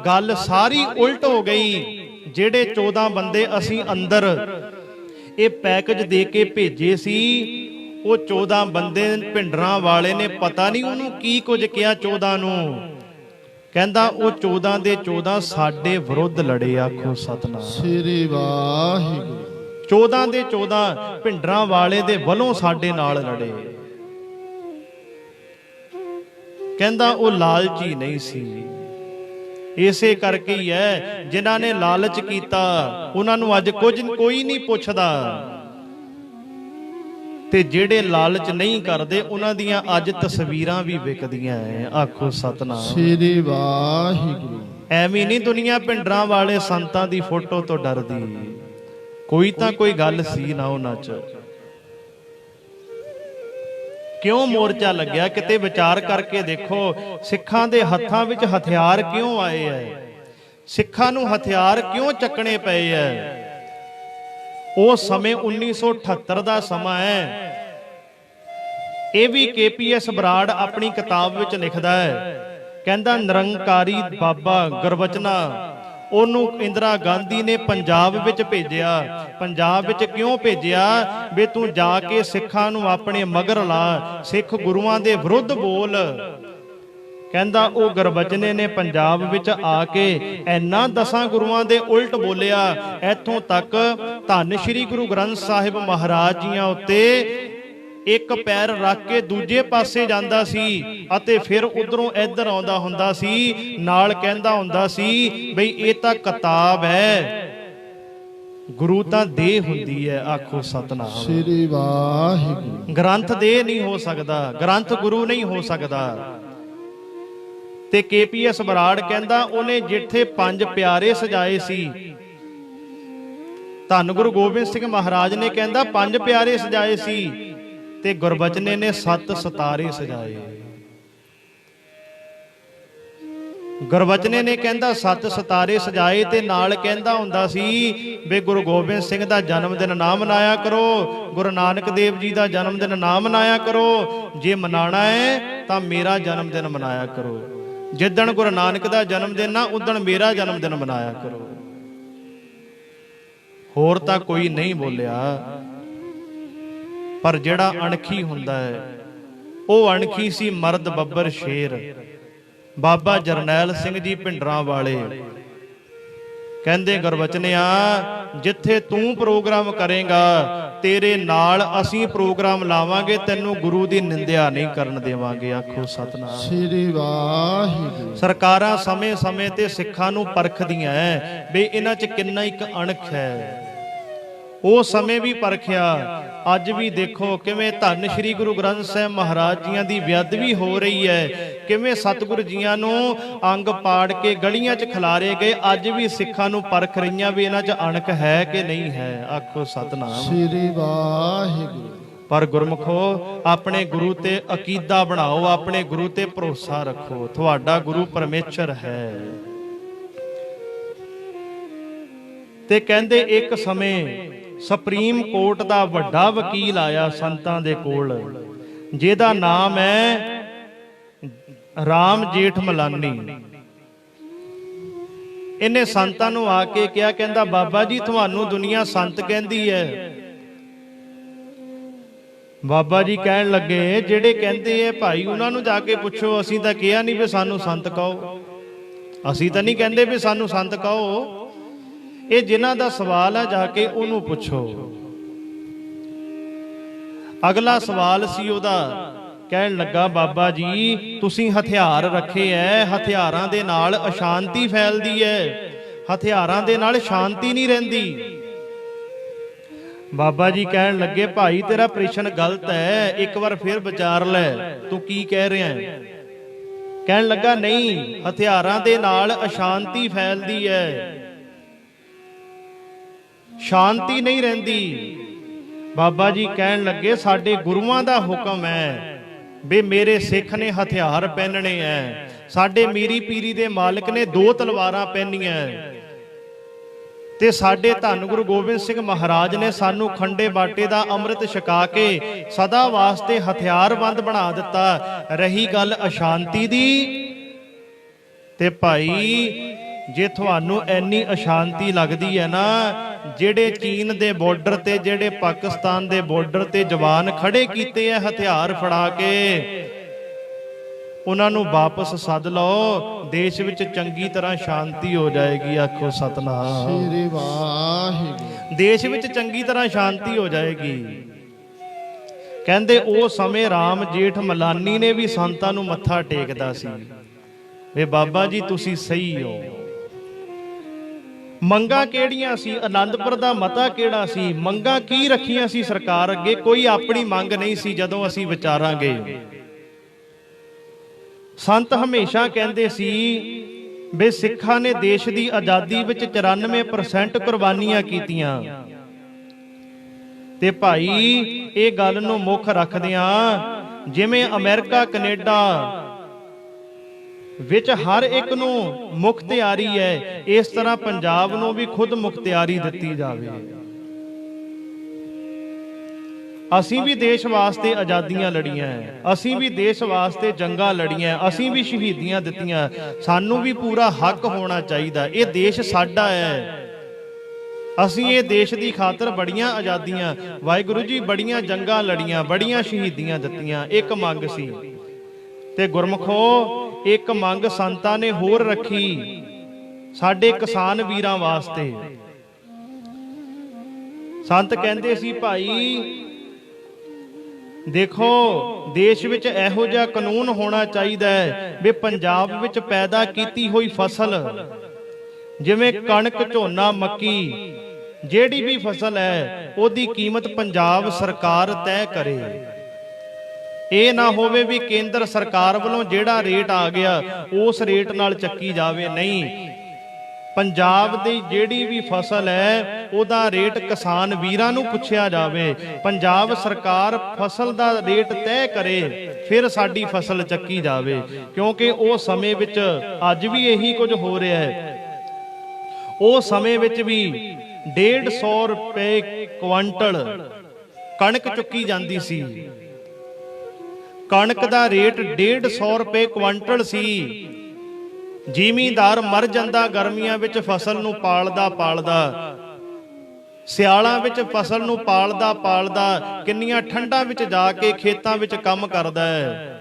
ਗੱਲ ਸਾਰੀ ਉਲਟ ਹੋ ਗਈ। ਜਿਹੜੇ 14 ਬੰਦੇ ਅਸੀਂ ਅੰਦਰ ਇਹ ਪੈਕੇਜ ਦੇ ਕੇ ਭੇਜੇ ਸੀ, ਉਹ 14 ਬੰਦੇ ਭਿੰਡਰਾਂ ਵਾਲੇ ਨੇ ਪਤਾ ਨਹੀਂ ਉਹਨੂੰ ਕੀ ਕੁਝ ਕਿਹਾ 14 ਨੂੰ। ਕਹਿੰਦਾ ਉਹ 14 ਦੇ 14 ਸਾਡੇ ਵਿਰੁੱਧ ਲੜੇ। ਆਖੋ ਸਤਿਨਾਮ ਸ੍ਰੀ ਵਾਹਿਗੁਰੂ। 14 ਦੇ 14 ਭਿੰਡਰਾਂ ਵਾਲੇ ਦੇ ਵੱਲੋਂ ਸਾਡੇ ਨਾਲ ਲੜੇ। ਕਹਿੰਦਾ ਉਹ ਲਾਲਚੀ ਨਹੀਂ ਸੀ। ਇਸੇ ਕਰਕੇ ਹੀ ਹੈ ਜਿਨ੍ਹਾਂ ਨੇ ਲਾਲਚ ਕੀਤਾ ਉਹਨਾਂ ਨੂੰ ਅੱਜ ਕੋਈ ਨਹੀਂ ਪੁੱਛਦਾ, ਤੇ ਜਿਹੜੇ ਲਾਲਚ ਨਹੀਂ ਕਰਦੇ ਉਹਨਾਂ ਦੀਆਂ ਅੱਜ ਤਸਵੀਰਾਂ ਵੀ ਵਿਕਦੀਆਂ ਐ। ਆਖੋ ਸਤਿਨਾਮ ਸ੍ਰੀ ਵਾਹਿਗੁਰੂ। ਐਵੇਂ ਨਹੀਂ ਦੁਨੀਆ ਭਿੰਡਰਾਂ ਵਾਲੇ ਸੰਤਾਂ ਦੀ ਫੋਟੋ ਤੋਂ ਡਰਦੀ। ਕੋਈ ਤਾਂ ਕੋਈ ਗੱਲ ਸੀ ਨਾ ਉਹਨਾਂ 'ਚ। ਕਿਉਂ ਮੋਰਚਾ ਲੱਗਿਆ? ਕਿਤੇ ਵਿਚਾਰ ਕਰਕੇ ਦੇਖੋ, ਸਿੱਖਾਂ ਦੇ ਹੱਥਾਂ ਵਿੱਚ ਹਥਿਆਰ ਕਿਉਂ ਆਏ ਐ? ਸਿੱਖਾਂ ਨੂੰ ਹਥਿਆਰ ਕਿਉਂ ਚੱਕਣੇ ਪਏ ਐ? ਉਹ ਸਮੇਂ 1978 ਦਾ ਸਮਾਂ ਹੈ। ਇਹ ਵੀ KPS ਬਰਾੜ ਆਪਣੀ ਕਿਤਾਬ ਵਿੱਚ ਲਿਖਦਾ ਹੈ। ਕਹਿੰਦਾ ਨਿਰੰਕਾਰੀ ਬਾਬਾ ਗੁਰਬਚਨਾ ਉਹਨੂੰ ਇੰਦਰਾ ਗਾਂਧੀ ਨੇ ਪੰਜਾਬ ਵਿੱਚ ਭੇਜਿਆ। ਪੰਜਾਬ ਵਿੱਚ ਕਿਉਂ ਭੇਜਿਆ? ਵੀ ਤੂੰ ਜਾ ਕੇ ਸਿੱਖਾਂ ਨੂੰ ਆਪਣੇ ਮਗਰ ਲਾ, ਸਿੱਖ ਗੁਰੂਆਂ ਦੇ ਵਿਰੁੱਧ ਬੋਲ। ਕਹਿੰਦਾ ਉਹ ਗੁਰਬਚਨੇ ਨੇ ਪੰਜਾਬ ਵਿੱਚ ਆ ਕੇ ਇੰਨਾ 10 ਗੁਰੂਆਂ ਦੇ ਉਲਟ ਬੋਲਿਆ, ਇੱਥੋਂ ਤੱਕ ਧੰਨ ਸ਼੍ਰੀ ਗੁਰੂ ਗ੍ਰੰਥ ਸਾਹਿਬ ਮਹਾਰਾਜ ਜੀਆਂ ਉੱਤੇ ਇੱਕ ਪੈਰ ਰੱਖ ਕੇ ਦੂਜੇ ਪਾਸੇ ਜਾਂਦਾ ਸੀ ਅਤੇ ਫਿਰ ਉਧਰੋਂ ਇੱਧਰ ਆਉਂਦਾ ਹੁੰਦਾ ਸੀ। ਨਾਲ ਕਹਿੰਦਾ ਹੁੰਦਾ ਸੀ ਬਈ ਇਹ ਤਾਂ ਕਿਤਾਬ ਹੈ, ਗੁਰੂ ਤਾਂ ਦੇਹ ਹੁੰਦੀ ਹੈ। ਆਖੋ ਸਤਿਨਾਮ ਸ੍ਰੀ ਵਾਹਿਗੁਰੂ। ਗ੍ਰੰਥ ਦੇਹ ਨਹੀਂ ਹੋ ਸਕਦਾ, ਗ੍ਰੰਥ ਗੁਰੂ ਨਹੀਂ ਹੋ ਸਕਦਾ। ਤੇ KPS ਬਰਾੜ ਕਹਿੰਦਾ ਉਹਨੇ ਜਿੱਥੇ 5 ਪਿਆਰੇ ਸਜਾਏ ਸੀ, ਧੰਨ ਗੁਰੂ ਗੋਬਿੰਦ ਸਿੰਘ ਮਹਾਰਾਜ ਨੇ ਕਹਿੰਦਾ 5 ਪਿਆਰੇ ਸਜਾਏ ਸੀ, ਤੇ ਗੁਰਬਚਨੇ ਨੇ 7 ਸਿਤਾਰੇ ਸਜਾਏ। ਗੁਰਬਚਨੇ ਨੇ ਕਹਿੰਦਾ 7 ਸਿਤਾਰੇ ਸਜਾਏ ਤੇ ਨਾਲ ਕਹਿੰਦਾ ਹੁੰਦਾ ਸੀ ਵੀ ਗੁਰੂ ਗੋਬਿੰਦ ਸਿੰਘ ਦਾ ਜਨਮ ਦਿਨ ਨਾ ਮਨਾਇਆ ਕਰੋ, ਗੁਰੂ ਨਾਨਕ ਦੇਵ ਜੀ ਦਾ ਜਨਮ ਦਿਨ ਨਾ ਮਨਾਇਆ ਕਰੋ, ਜੇ ਮਨਾਣਾ ਹੈ ਤਾਂ ਮੇਰਾ ਜਨਮ ਦਿਨ ਮਨਾਇਆ ਕਰੋ। ਜਿੱਦਣ ਗੁਰੂ ਨਾਨਕ ਦਾ ਜਨਮ ਦਿਨ ਨਾ ਉਦਣ ਮੇਰਾ ਜਨਮ ਦਿਨ ਮਨਾਇਆ ਕਰੋ। ਹੋਰ ਤਾਂ ਕੋਈ ਨਹੀਂ ਬੋਲਿਆ। ਪਰ ਜਿਹੜਾ ਅਣਖੀ ਹੁੰਦਾ ਹੈ ਉਹ ਅਣਖੀ ਸੀ ਮਰਦ ਬੱਬਰ ਸ਼ੇਰ। ਬਾਬਾ ਜਰਨੈਲ ਸਿੰਘ ਜੀ ਭਿੰਡਰਾਂ ਵਾਲੇ ਕਹਿੰਦੇ ਗੁਰਬਚਨਿਆ ਜਿੱਥੇ ਤੂੰ ਪ੍ਰੋਗਰਾਮ ਕਰੇਗਾ ਤੇਰੇ ਨਾਲ ਅਸੀਂ ਪ੍ਰੋਗਰਾਮ ਲਾਵਾਂਗੇ, ਤੈਨੂੰ ਗੁਰੂ ਦੀ ਨਿੰਦਿਆ ਨਹੀਂ ਕਰਨ ਦੇਵਾਂਗੇ। ਆਖੋ ਸਤਿਨਾਮ ਸ੍ਰੀ ਵਾਹਿਗੁਰੂ। ਸਰਕਾਰਾਂ ਸਮੇਂ-ਸਮੇਂ ਤੇ ਸਿੱਖਾਂ ਨੂੰ ਪਰਖਦੀਆਂ ਐ ਵੀ ਇਹਨਾਂ 'ਚ ਕਿੰਨਾ ਇੱਕ ਅਣਖ ਹੈ। ਉਹ ਸਮੇਂ ਵੀ ਪਰਖਿਆ, ਅੱਜ ਵੀ ਦੇਖੋ ਕਿਵੇਂ ਧੰਨ ਸ਼੍ਰੀ ਗੁਰੂ ਗ੍ਰੰਥ ਸਾਹਿਬ ਮਹਾਰਾਜ ਜੀਆਂ ਦੀ ਬੇਅਦਬੀ ਹੋ ਰਹੀ ਹੈ, ਕਿਵੇਂ ਸਤਿਗੁਰੂ ਜੀਆਂ ਨੂੰ ਅੰਗ ਪਾੜ ਕੇ ਗਲੀਆਂ 'ਚ ਖਿਲਾਰੇ ਗਏ। ਅੱਜ ਵੀ ਸਿੱਖਾਂ ਨੂੰ ਪਰਖ ਰਹੀਆਂ ਵੀ ਇਹਨਾਂ 'ਚ ਅਣਖ ਹੈ ਕਿ ਨਹੀਂ ਹੈ। ਆਖੋ ਸਤਿਨਾਮ ਸ੍ਰੀ ਵਾਹਿਗੁਰੂ। ਪਰ ਗੁਰਮੁਖੋ ਆਪਣੇ ਗੁਰੂ ਤੇ ਅਕੀਦਾ ਬਣਾਓ, ਆਪਣੇ ਗੁਰੂ ਤੇ ਭਰੋਸਾ ਰੱਖੋ, ਤੁਹਾਡਾ ਗੁਰੂ ਪਰਮੇਸ਼ਰ ਹੈ। ਤੇ ਕਹਿੰਦੇ ਇੱਕ ਸਮੇਂ ਸੁਪਰੀਮ ਕੋਰਟ ਦਾ ਵੱਡਾ ਵਕੀਲ ਆਇਆ ਸੰਤਾਂ ਦੇ ਕੋਲ, ਜਿਹਦਾ ਨਾਮ ਹੈ ਰਾਮ ਜੇਠ ਮਲਾਨੀ। ਇਹਨੇ ਸੰਤਾਂ ਨੂੰ ਆ ਕੇ ਕਿਹਾ, ਕਹਿੰਦਾ ਬਾਬਾ ਜੀ ਤੁਹਾਨੂੰ ਦੁਨੀਆ ਸੰਤ ਕਹਿੰਦੀ ਹੈ। ਬਾਬਾ ਜੀ ਕਹਿਣ ਲੱਗੇ ਜਿਹੜੇ ਕਹਿੰਦੇ ਐ ਭਾਈ ਉਹਨਾਂ ਨੂੰ ਜਾ ਕੇ ਪੁੱਛੋ, ਅਸੀਂ ਤਾਂ ਕਿਹਾ ਨਹੀਂ ਵੀ ਸਾਨੂੰ ਸੰਤ ਕਹੋ, ਅਸੀਂ ਤਾਂ ਨਹੀਂ ਕਹਿੰਦੇ ਵੀ ਸਾਨੂੰ ਸੰਤ ਕਹੋ। ਇਹ ਜਿਨ੍ਹਾਂ ਦਾ ਸਵਾਲ ਹੈ ਜਾ ਕੇ ਉਹਨੂੰ ਪੁੱਛੋ। ਅਗਲਾ ਸਵਾਲ ਸੀ ਉਹਦਾ, ਕਹਿਣ ਲੱਗਾ ਬਾਬਾ ਜੀ ਤੁਸੀਂ ਹਥਿਆਰ ਰੱਖੇ ਐ, ਹਥਿਆਰਾਂ ਦੇ ਨਾਲ ਅਸ਼ਾਂਤੀ ਫੈਲਦੀ ਐ, ਹਥਿਆਰਾਂ ਦੇ ਨਾਲ ਸ਼ਾਂਤੀ ਨਹੀਂ ਰਹਿੰਦੀ। ਬਾਬਾ ਜੀ ਕਹਿਣ ਲੱਗੇ ਭਾਈ ਤੇਰਾ ਪ੍ਰਸ਼ਨ ਗਲਤ ਹੈ, ਇੱਕ ਵਾਰ ਫਿਰ ਵਿਚਾਰ ਲੈ, ਤੂੰ ਕੀ ਕਹਿ ਰਿਹਾ ਹੈ। ਕਹਿਣ ਲੱਗਾ ਨਹੀਂ, ਹਥਿਆਰਾਂ ਦੇ ਨਾਲ ਅਸ਼ਾਂਤੀ ਫੈਲਦੀ ਹੈ, ਸ਼ਾਂਤੀ ਨਹੀਂ ਰਹਿੰਦੀ। ਬਾਬਾ ਜੀ ਕਹਿਣ ਲੱਗੇ ਸਾਡੇ ਗੁਰੂਆਂ ਦਾ ਹੁਕਮ ਹੈ ਵੀ ਮੇਰੇ ਸਿੱਖ ਨੇ ਹਥਿਆਰ ਪਹਿਨਣੇ ਐ, ਸਾਡੇ ਮੀਰੀ ਪੀਰੀ ਦੇ ਮਾਲਕ ਨੇ 2 ਤਲਵਾਰਾਂ ਪਹਿਨੀਆਂ, ਤੇ ਸਾਡੇ ਧੰਨ ਗੁਰੂ ਗੋਬਿੰਦ ਸਿੰਘ ਮਹਾਰਾਜ ਨੇ ਸਾਨੂੰ ਖੰਡੇ ਬਾਟੇ ਦਾ ਅੰਮ੍ਰਿਤ ਛਕਾ ਕੇ ਸਦਾ ਵਾਸਤੇ ਹਥਿਆਰਬੰਦ ਬਣਾ ਦਿੱਤਾ। ਰਹੀ ਗੱਲ ਅਸ਼ਾਂਤੀ ਦੀ, ਤੇ ਭਾਈ ਜੇ ਤੁਹਾਨੂੰ ਇੰਨੀ ਅਸ਼ਾਂਤੀ ਲੱਗਦੀ ਹੈ ਨਾ, ਜਿਹੜੇ ਚੀਨ ਦੇ ਬਾਰਡਰ ਤੇ, ਜਿਹੜੇ ਪਾਕਿਸਤਾਨ ਦੇ ਬਾਰਡਰ ਤੇ ਜਵਾਨ ਖੜੇ ਕੀਤੇ ਆ ਹਥਿਆਰ ਫੜਾ ਕੇ, ਉਹਨਾਂ ਨੂੰ ਵਾਪਸ ਸੱਦ ਲਓ, ਦੇਸ਼ ਵਿੱਚ ਚੰਗੀ ਤਰ੍ਹਾਂ ਸ਼ਾਂਤੀ ਹੋ ਜਾਏਗੀ। ਆਖੋ ਸਤਨਾਮ। ਸ੍ਰੀ ਵਾਹਿਗੁਰੂ। ਦੇਸ਼ ਵਿੱਚ ਚੰਗੀ ਤਰ੍ਹਾਂ ਸ਼ਾਂਤੀ ਹੋ ਜਾਏਗੀ। ਕਹਿੰਦੇ ਉਹ ਸਮੇਂ ਰਾਮ ਜੇਠ ਮਲਾਨੀ ਨੇ ਵੀ ਸੰਤਾਂ ਨੂੰ ਮੱਥਾ ਟੇਕਦਾ ਸੀ, ਵੇ ਬਾਬਾ ਜੀ ਤੁਸੀਂ ਸਹੀ ਹੋ। ਮੰਗਾਂ ਕਿਹੜੀਆਂ ਸੀ? ਆਨੰਦਪੁਰ ਦਾ ਮਤਾ ਕਿਹੜਾ ਸੀ? ਮੰਗਾਂ ਕੀ ਰੱਖੀਆਂ ਸੀ ਸਰਕਾਰ ਅੱਗੇ? ਕੋਈ ਆਪਣੀ ਮੰਗ ਨਹੀਂ ਸੀ। ਜਦੋਂ ਅਸੀਂ ਵਿਚਾਰਾਂਗੇ, ਸੰਤ ਹਮੇਸ਼ਾ ਕਹਿੰਦੇ ਸੀ ਵੀ ਸਿੱਖਾਂ ਨੇ ਦੇਸ਼ ਦੀ ਆਜ਼ਾਦੀ ਵਿੱਚ 94% ਕੁਰਬਾਨੀਆਂ ਕੀਤੀਆਂ। ਤੇ ਭਾਈ ਇਹ ਗੱਲ ਨੂੰ ਮੁੱਖ ਰੱਖਦਿਆਂ, ਜਿਵੇਂ ਅਮਰੀਕਾ ਕੈਨੇਡਾ ਵਿੱਚ ਹਰ ਇੱਕ ਨੂੰ ਮੁਖਤਿਆਰੀ ਹੈ, ਇਸ ਤਰ੍ਹਾਂ ਪੰਜਾਬ ਨੂੰ ਵੀ ਖੁਦ ਮੁਖਤਿਆਰੀ ਦਿੱਤੀ ਜਾਵੇ। ਅਸੀਂ ਵੀ ਦੇਸ਼ ਵਾਸਤੇ ਆਜ਼ਾਦੀਆਂ ਲੜੀਆਂ, ਅਸੀਂ ਵੀ ਦੇਸ਼ ਵਾਸਤੇ ਜੰਗਾਂ ਲੜੀਆਂ, ਅਸੀਂ ਵੀ ਸ਼ਹੀਦੀਆਂ ਦਿੱਤੀਆਂ। ਸਾਨੂੰ ਵੀ ਪੂਰਾ ਹੱਕ ਹੋਣਾ ਚਾਹੀਦਾ। ਇਹ ਦੇਸ਼ ਸਾਡਾ ਹੈ। ਅਸੀਂ ਇਹ ਦੇਸ਼ ਦੀ ਖਾਤਰ ਬੜੀਆਂ ਆਜ਼ਾਦੀਆਂ, ਵਾਹਿਗੁਰੂ ਜੀ, ਬੜੀਆਂ ਜੰਗਾਂ ਲੜੀਆਂ, ਬੜੀਆਂ ਸ਼ਹੀਦੀਆਂ ਦਿੱਤੀਆਂ। ਇੱਕ ਮੰਗ ਸੀ। ਤੇ ਗੁਰਮਖੋ, ਇੱਕ ਮੰਗ ਸੰਤਾਂ ਨੇ ਹੋਰ ਰੱਖੀ ਸਾਡੇ ਕਿਸਾਨ ਵੀਰਾਂ ਵਾਸਤੇ। ਸੰਤ ਕਹਿੰਦੇ ਸੀ, ਭਾਈ ਦੇਖੋ, ਦੇਸ਼ ਵਿੱਚ ਇਹੋ ਜਿਹਾ ਕਾਨੂੰਨ ਹੋਣਾ ਚਾਹੀਦਾ ਹੈ ਵੀ ਪੰਜਾਬ ਵਿੱਚ ਪੈਦਾ ਕੀਤੀ ਹੋਈ ਫਸਲ, ਜਿਵੇਂ ਕਣਕ, ਝੋਨਾ, ਮੱਕੀ, ਜਿਹੜੀ ਵੀ ਫਸਲ ਹੈ, ਉਹਦੀ ਕੀਮਤ ਪੰਜਾਬ ਸਰਕਾਰ ਤੈਅ ਕਰੇ। ਇਹ ਨਾ ਹੋਵੇ ਵੀ ਕੇਂਦਰ ਸਰਕਾਰ ਵੱਲੋਂ ਜਿਹੜਾ ਰੇਟ ਆ ਗਿਆ ਉਸ ਰੇਟ ਨਾਲ ਚੱਕੀ ਜਾਵੇ। ਨਹੀਂ, ਪੰਜਾਬ ਦੀ ਜਿਹੜੀ ਵੀ ਫਸਲ ਹੈ ਉਹਦਾ ਰੇਟ ਕਿਸਾਨ ਵੀਰਾਂ ਨੂੰ ਪੁੱਛਿਆ ਜਾਵੇ। ਪੰਜਾਬ ਸਰਕਾਰ ਫਸਲ ਦਾ ਰੇਟ ਤੈਅ ਕਰੇ, ਫਿਰ ਸਾਡੀ ਫਸਲ ਚੱਕੀ ਜਾਵੇ। ਕਿਉਂਕਿ ਉਹ ਸਮੇਂ ਵਿੱਚ, ਅੱਜ ਵੀ ਇਹੀ ਕੁਝ ਹੋ ਰਿਹਾ ਹੈ, ਉਹ ਸਮੇਂ ਵਿੱਚ ਵੀ 150 ਰੁਪਏ ਕੁਆਂਟਲ ਕਣਕ ਚੁੱਕੀ ਜਾਂਦੀ ਸੀ। ਕਣਕ ਦਾ ਰੇਟ 150 ਰੁਪਏ ਕੁਆਂਟਲ ਸੀ। ਜ਼ਿਮੀਂਦਾਰ ਮਰ ਜਾਂਦਾ ਗਰਮੀਆਂ ਵਿੱਚ ਫਸਲ ਨੂੰ ਪਾਲਦਾ, ਸਿਆਲਾਂ ਵਿੱਚ ਫਸਲ ਨੂੰ ਪਾਲਦਾ, ਕਿੰਨੀਆਂ ਠੰਡਾਂ ਵਿੱਚ ਜਾ ਕੇ ਖੇਤਾਂ ਵਿੱਚ ਕੰਮ ਕਰਦਾ ਹੈ।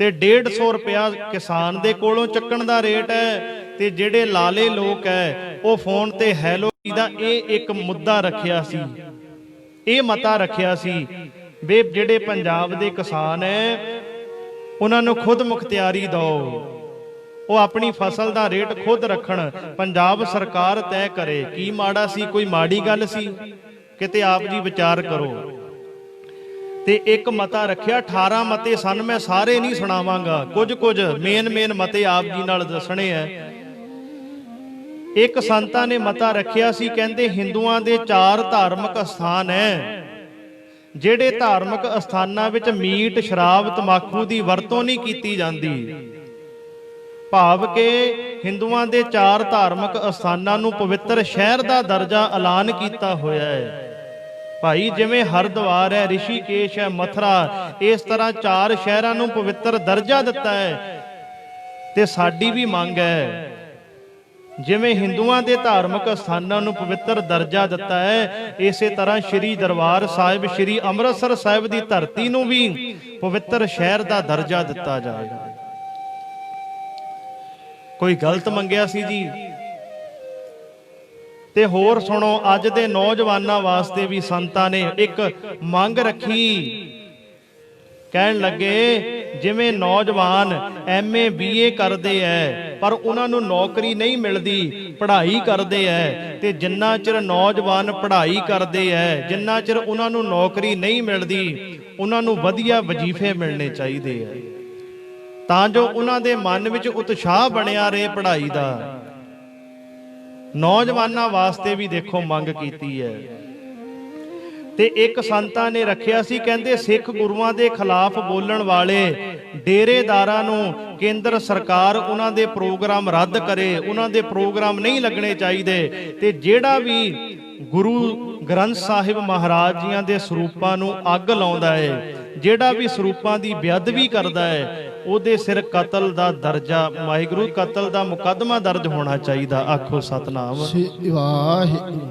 ਤੇ 150 ਰੁਪਇਆ ਕਿਸਾਨ ਦੇ ਕੋਲੋਂ ਚੱਕਣ ਦਾ ਰੇਟ ਹੈ। ਤੇ ਜਿਹੜੇ ਲਾਲੇ ਲੋਕ ਹੈ ਉਹ ਫੋਨ ਤੇ ਹੈਲੋ ਦਾ ਇਹ ਇੱਕ ਮੁੱਦਾ ਰੱਖਿਆ ਸੀ, ਇਹ ਮਤਾ ਰੱਖਿਆ ਸੀ ਵੀ ਜਿਹੜੇ ਪੰਜਾਬ ਦੇ ਕਿਸਾਨ ਹੈ ਉਹਨਾਂ ਨੂੰ ਖੁਦ ਮੁਖਤਿਆਰੀ ਦਿਓ, ਉਹ ਆਪਣੀ ਫਸਲ ਦਾ ਰੇਟ ਖੁਦ ਰੱਖਣ, ਪੰਜਾਬ ਸਰਕਾਰ ਤੈਅ ਕਰੇ। ਕੀ ਮਾੜਾ ਸੀ? ਕੋਈ ਮਾੜੀ ਗੱਲ ਸੀ? ਕਿਤੇ ਆਪ ਜੀ ਵਿਚਾਰ ਕਰੋ। ਤੇ ਇੱਕ ਮਤਾ ਰੱਖਿਆ, 18 ਮਤੇ ਸਨ, ਮੈਂ ਸਾਰੇ ਨਹੀਂ ਸੁਣਾਵਾਂਗਾ, ਕੁਝ ਮੇਨ ਮਤੇ ਆਪ ਜੀ ਨਾਲ ਦੱਸਣੇ ਐ। ਇੱਕ ਸੰਤਾਂ ਨੇ ਮਤਾ ਰੱਖਿਆ ਸੀ, ਕਹਿੰਦੇ ਹਿੰਦੂਆਂ ਦੇ 4 ਧਾਰਮਿਕ ਸਥਾਨ ਹੈ, ਜਿਹੜੇ ਧਾਰਮਿਕ ਸਥਾਨਾਂ ਵਿੱਚ ਮੀਟ, ਸ਼ਰਾਬ, ਤਮਾਕੂ ਦੀ ਵਰਤੋਂ ਨਹੀਂ ਕੀਤੀ ਜਾਂਦੀ। ਭਾਵ ਕਿ ਹਿੰਦੂਆਂ ਦੇ 4 ਧਾਰਮਿਕ ਸਥਾਨਾਂ ਨੂੰ ਪਵਿੱਤਰ ਸ਼ਹਿਰ ਦਾ ਦਰਜਾ ਐਲਾਨ ਕੀਤਾ ਹੋਇਆ ਹੈ। ਭਾਈ ਜਿਵੇਂ ਹਰਿਦੁਆਰ ਹੈ, ਰਿਸ਼ੀਕੇਸ਼ ਹੈ, ਮਥੁਰਾ, ਇਸ ਤਰ੍ਹਾਂ 4 ਸ਼ਹਿਰਾਂ ਨੂੰ ਪਵਿੱਤਰ ਦਰਜਾ ਦਿੱਤਾ ਹੈ। ਤੇ ਸਾਡੀ ਵੀ ਮੰਗ ਹੈ, ਜਿਵੇਂ ਹਿੰਦੂਆਂ ਦੇ ਧਾਰਮਿਕ ਸਥਾਨਾਂ ਨੂੰ ਪਵਿੱਤਰ ਦਰਜਾ ਦਿੱਤਾ ਹੈ, ਇਸੇ ਤਰ੍ਹਾਂ ਸ੍ਰੀ ਦਰਬਾਰ ਸਾਹਿਬ, ਸ੍ਰੀ ਅੰਮ੍ਰਿਤਸਰ ਸਾਹਿਬ ਦੀ ਧਰਤੀ ਨੂੰ ਵੀ ਪਵਿੱਤਰ ਸ਼ਹਿਰ ਦਾ ਦਰਜਾ ਦਿੱਤਾ ਜਾਏਗਾ। ਕੋਈ ਗਲਤ ਮੰਗਿਆ ਸੀ ਜੀ? ਤੇ ਹੋਰ ਸੁਣੋ, ਅੱਜ ਦੇ ਨੌਜਵਾਨਾਂ ਵਾਸਤੇ ਵੀ ਸੰਤਾਂ ਨੇ ਇੱਕ ਮੰਗ ਰੱਖੀ। ਕਹਿਣ ਲੱਗੇ, ਜਿਵੇਂ ਨੌਜਵਾਨ MA BA ਕਰਦੇ ਐ ਪਰ ਉਹਨਾਂ ਨੂੰ ਨੌਕਰੀ ਨਹੀਂ ਮਿਲਦੀ, ਪੜ੍ਹਾਈ ਕਰਦੇ ਐ, ਤੇ ਜਿੰਨਾ ਚਿਰ ਨੌਜਵਾਨ ਪੜ੍ਹਾਈ ਕਰਦੇ ਐ, ਜਿੰਨਾ ਚਿਰ ਉਹਨਾਂ ਨੂੰ ਨੌਕਰੀ ਨਹੀਂ ਮਿਲਦੀ, ਉਹਨਾਂ ਨੂੰ ਵਧੀਆ ਵਜ਼ੀਫੇ ਮਿਲਣੇ ਚਾਹੀਦੇ ਐ, ਤਾਂ ਜੋ ਉਹਨਾਂ ਦੇ ਮਨ ਵਿੱਚ ਉਤਸ਼ਾਹ ਬਣਿਆ ਰਹੇ ਪੜ੍ਹਾਈ ਦਾ। ਨੌਜਵਾਨਾਂ ਵਾਸਤੇ ਵੀ ਦੇਖੋ ਮੰਗ ਕੀਤੀ ਹੈ। ਤੇ ਇੱਕ ਸੰਤਾਂ ਨੇ ਰੱਖਿਆ ਸੀ, ਕਹਿੰਦੇ ਸਿੱਖ ਗੁਰੂਆਂ ਦੇ ਖਿਲਾਫ ਬੋਲਣ ਵਾਲੇ ਡੇਰੇਦਾਰਾਂ ਨੂੰ ਕੇਂਦਰ ਸਰਕਾਰ ਉਹਨਾਂ ਦੇ ਪ੍ਰੋਗਰਾਮ ਰੱਦ ਕਰੇ, ਉਹਨਾਂ ਦੇ ਪ੍ਰੋਗਰਾਮ ਨਹੀਂ ਲੱਗਣੇ ਚਾਹੀਦੇ। ਤੇ ਜਿਹੜਾ ਵੀ ਗੁਰੂ ਗ੍ਰੰਥ ਸਾਹਿਬ ਮਹਾਰਾਜ ਜੀਆਂ ਦੇ ਸਰੂਪਾਂ ਨੂੰ ਅੱਗ ਲਾਉਂਦਾ ਹੈ, ਜਿਹੜਾ ਵੀ ਸਰੂਪਾਂ ਦੀ ਬੇਅਦਬੀ ਕਰਦਾ ਹੈ, ਉਹਦੇ ਸਿਰ ਕਤਲ ਦਾ ਦਰਜਾ, ਵਾਹਿਗੁਰੂ ਕਤਲ ਦਾ ਮੁਕੱਦਮਾ ਦਰਜ ਹੋਣਾ ਚਾਹੀਦਾ। ਆਖੋ ਸਤਨਾਮ। ਵਾਹਿਗੁਰੂ।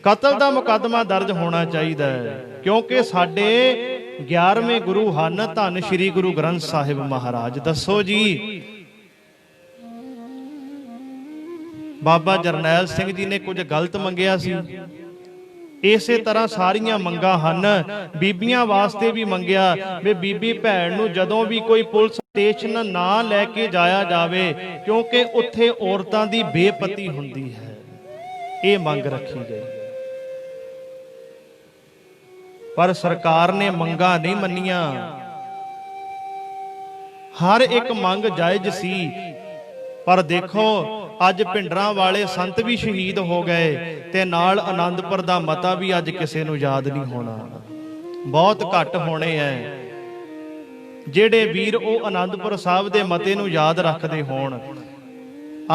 ਕਤਲ ਦਾ ਮੁਕੱਦਮਾ ਦਰਜ ਹੋਣਾ ਚਾਹੀਦਾ ਹੈ, ਕਿਉਂਕਿ ਸਾਡੇ 11ਵੇਂ ਗੁਰੂ ਹਨ ਧੰਨ ਸ਼੍ਰੀ ਗੁਰੂ ਗ੍ਰੰਥ ਸਾਹਿਬ ਮਹਾਰਾਜ। ਦੱਸੋ ਜੀ, ਬਾਬਾ ਜਰਨੈਲ ਸਿੰਘ ਜੀ ਨੇ ਕੁਝ ਗਲਤ ਮੰਗਿਆ ਸੀ? ਇਸੇ ਤਰ੍ਹਾਂ ਸਾਰੀਆਂ ਮੰਗਾਂ ਹਨ। ਬੀਬੀਆਂ ਵਾਸਤੇ ਵੀ ਮੰਗਿਆ ਵੀ ਬੀਬੀ ਭੈਣ ਨੂੰ ਜਦੋਂ ਵੀ ਕੋਈ ਪੁਲਿਸ ਸਟੇਸ਼ਨ ਨਾ ਲੈ ਕੇ ਜਾਇਆ ਜਾਵੇ, ਕਿਉਂਕਿ ਉੱਥੇ ਔਰਤਾਂ ਦੀ ਬੇਪਤੀ ਹੁੰਦੀ ਹੈ। ਇਹ ਮੰਗ ਰੱਖੀ ਗਈ, ਪਰ ਸਰਕਾਰ ਨੇ ਮੰਗਾਂ ਨਹੀਂ ਮੰਨੀਆਂ। ਹਰ ਇੱਕ ਮੰਗ ਜਾਇਜ਼ ਸੀ, ਪਰ ਦੇਖੋ ਅੱਜ ਭਿੰਡਰਾਂ ਵਾਲੇ ਸੰਤ ਵੀ ਸ਼ਹੀਦ ਹੋ ਗਏ ਤੇ ਨਾਲ ਆਨੰਦਪੁਰ ਦਾ ਮਤਾ ਵੀ ਅੱਜ ਕਿਸੇ ਨੂੰ ਯਾਦ ਨਹੀਂ ਹੋਣਾ। ਬਹੁਤ ਘੱਟ ਹੋਣੇ ਐ ਜਿਹੜੇ ਵੀਰ ਉਹ ਆਨੰਦਪੁਰ ਸਾਹਿਬ ਦੇ ਮਤੇ ਨੂੰ ਯਾਦ ਰੱਖਦੇ ਹੋਣ।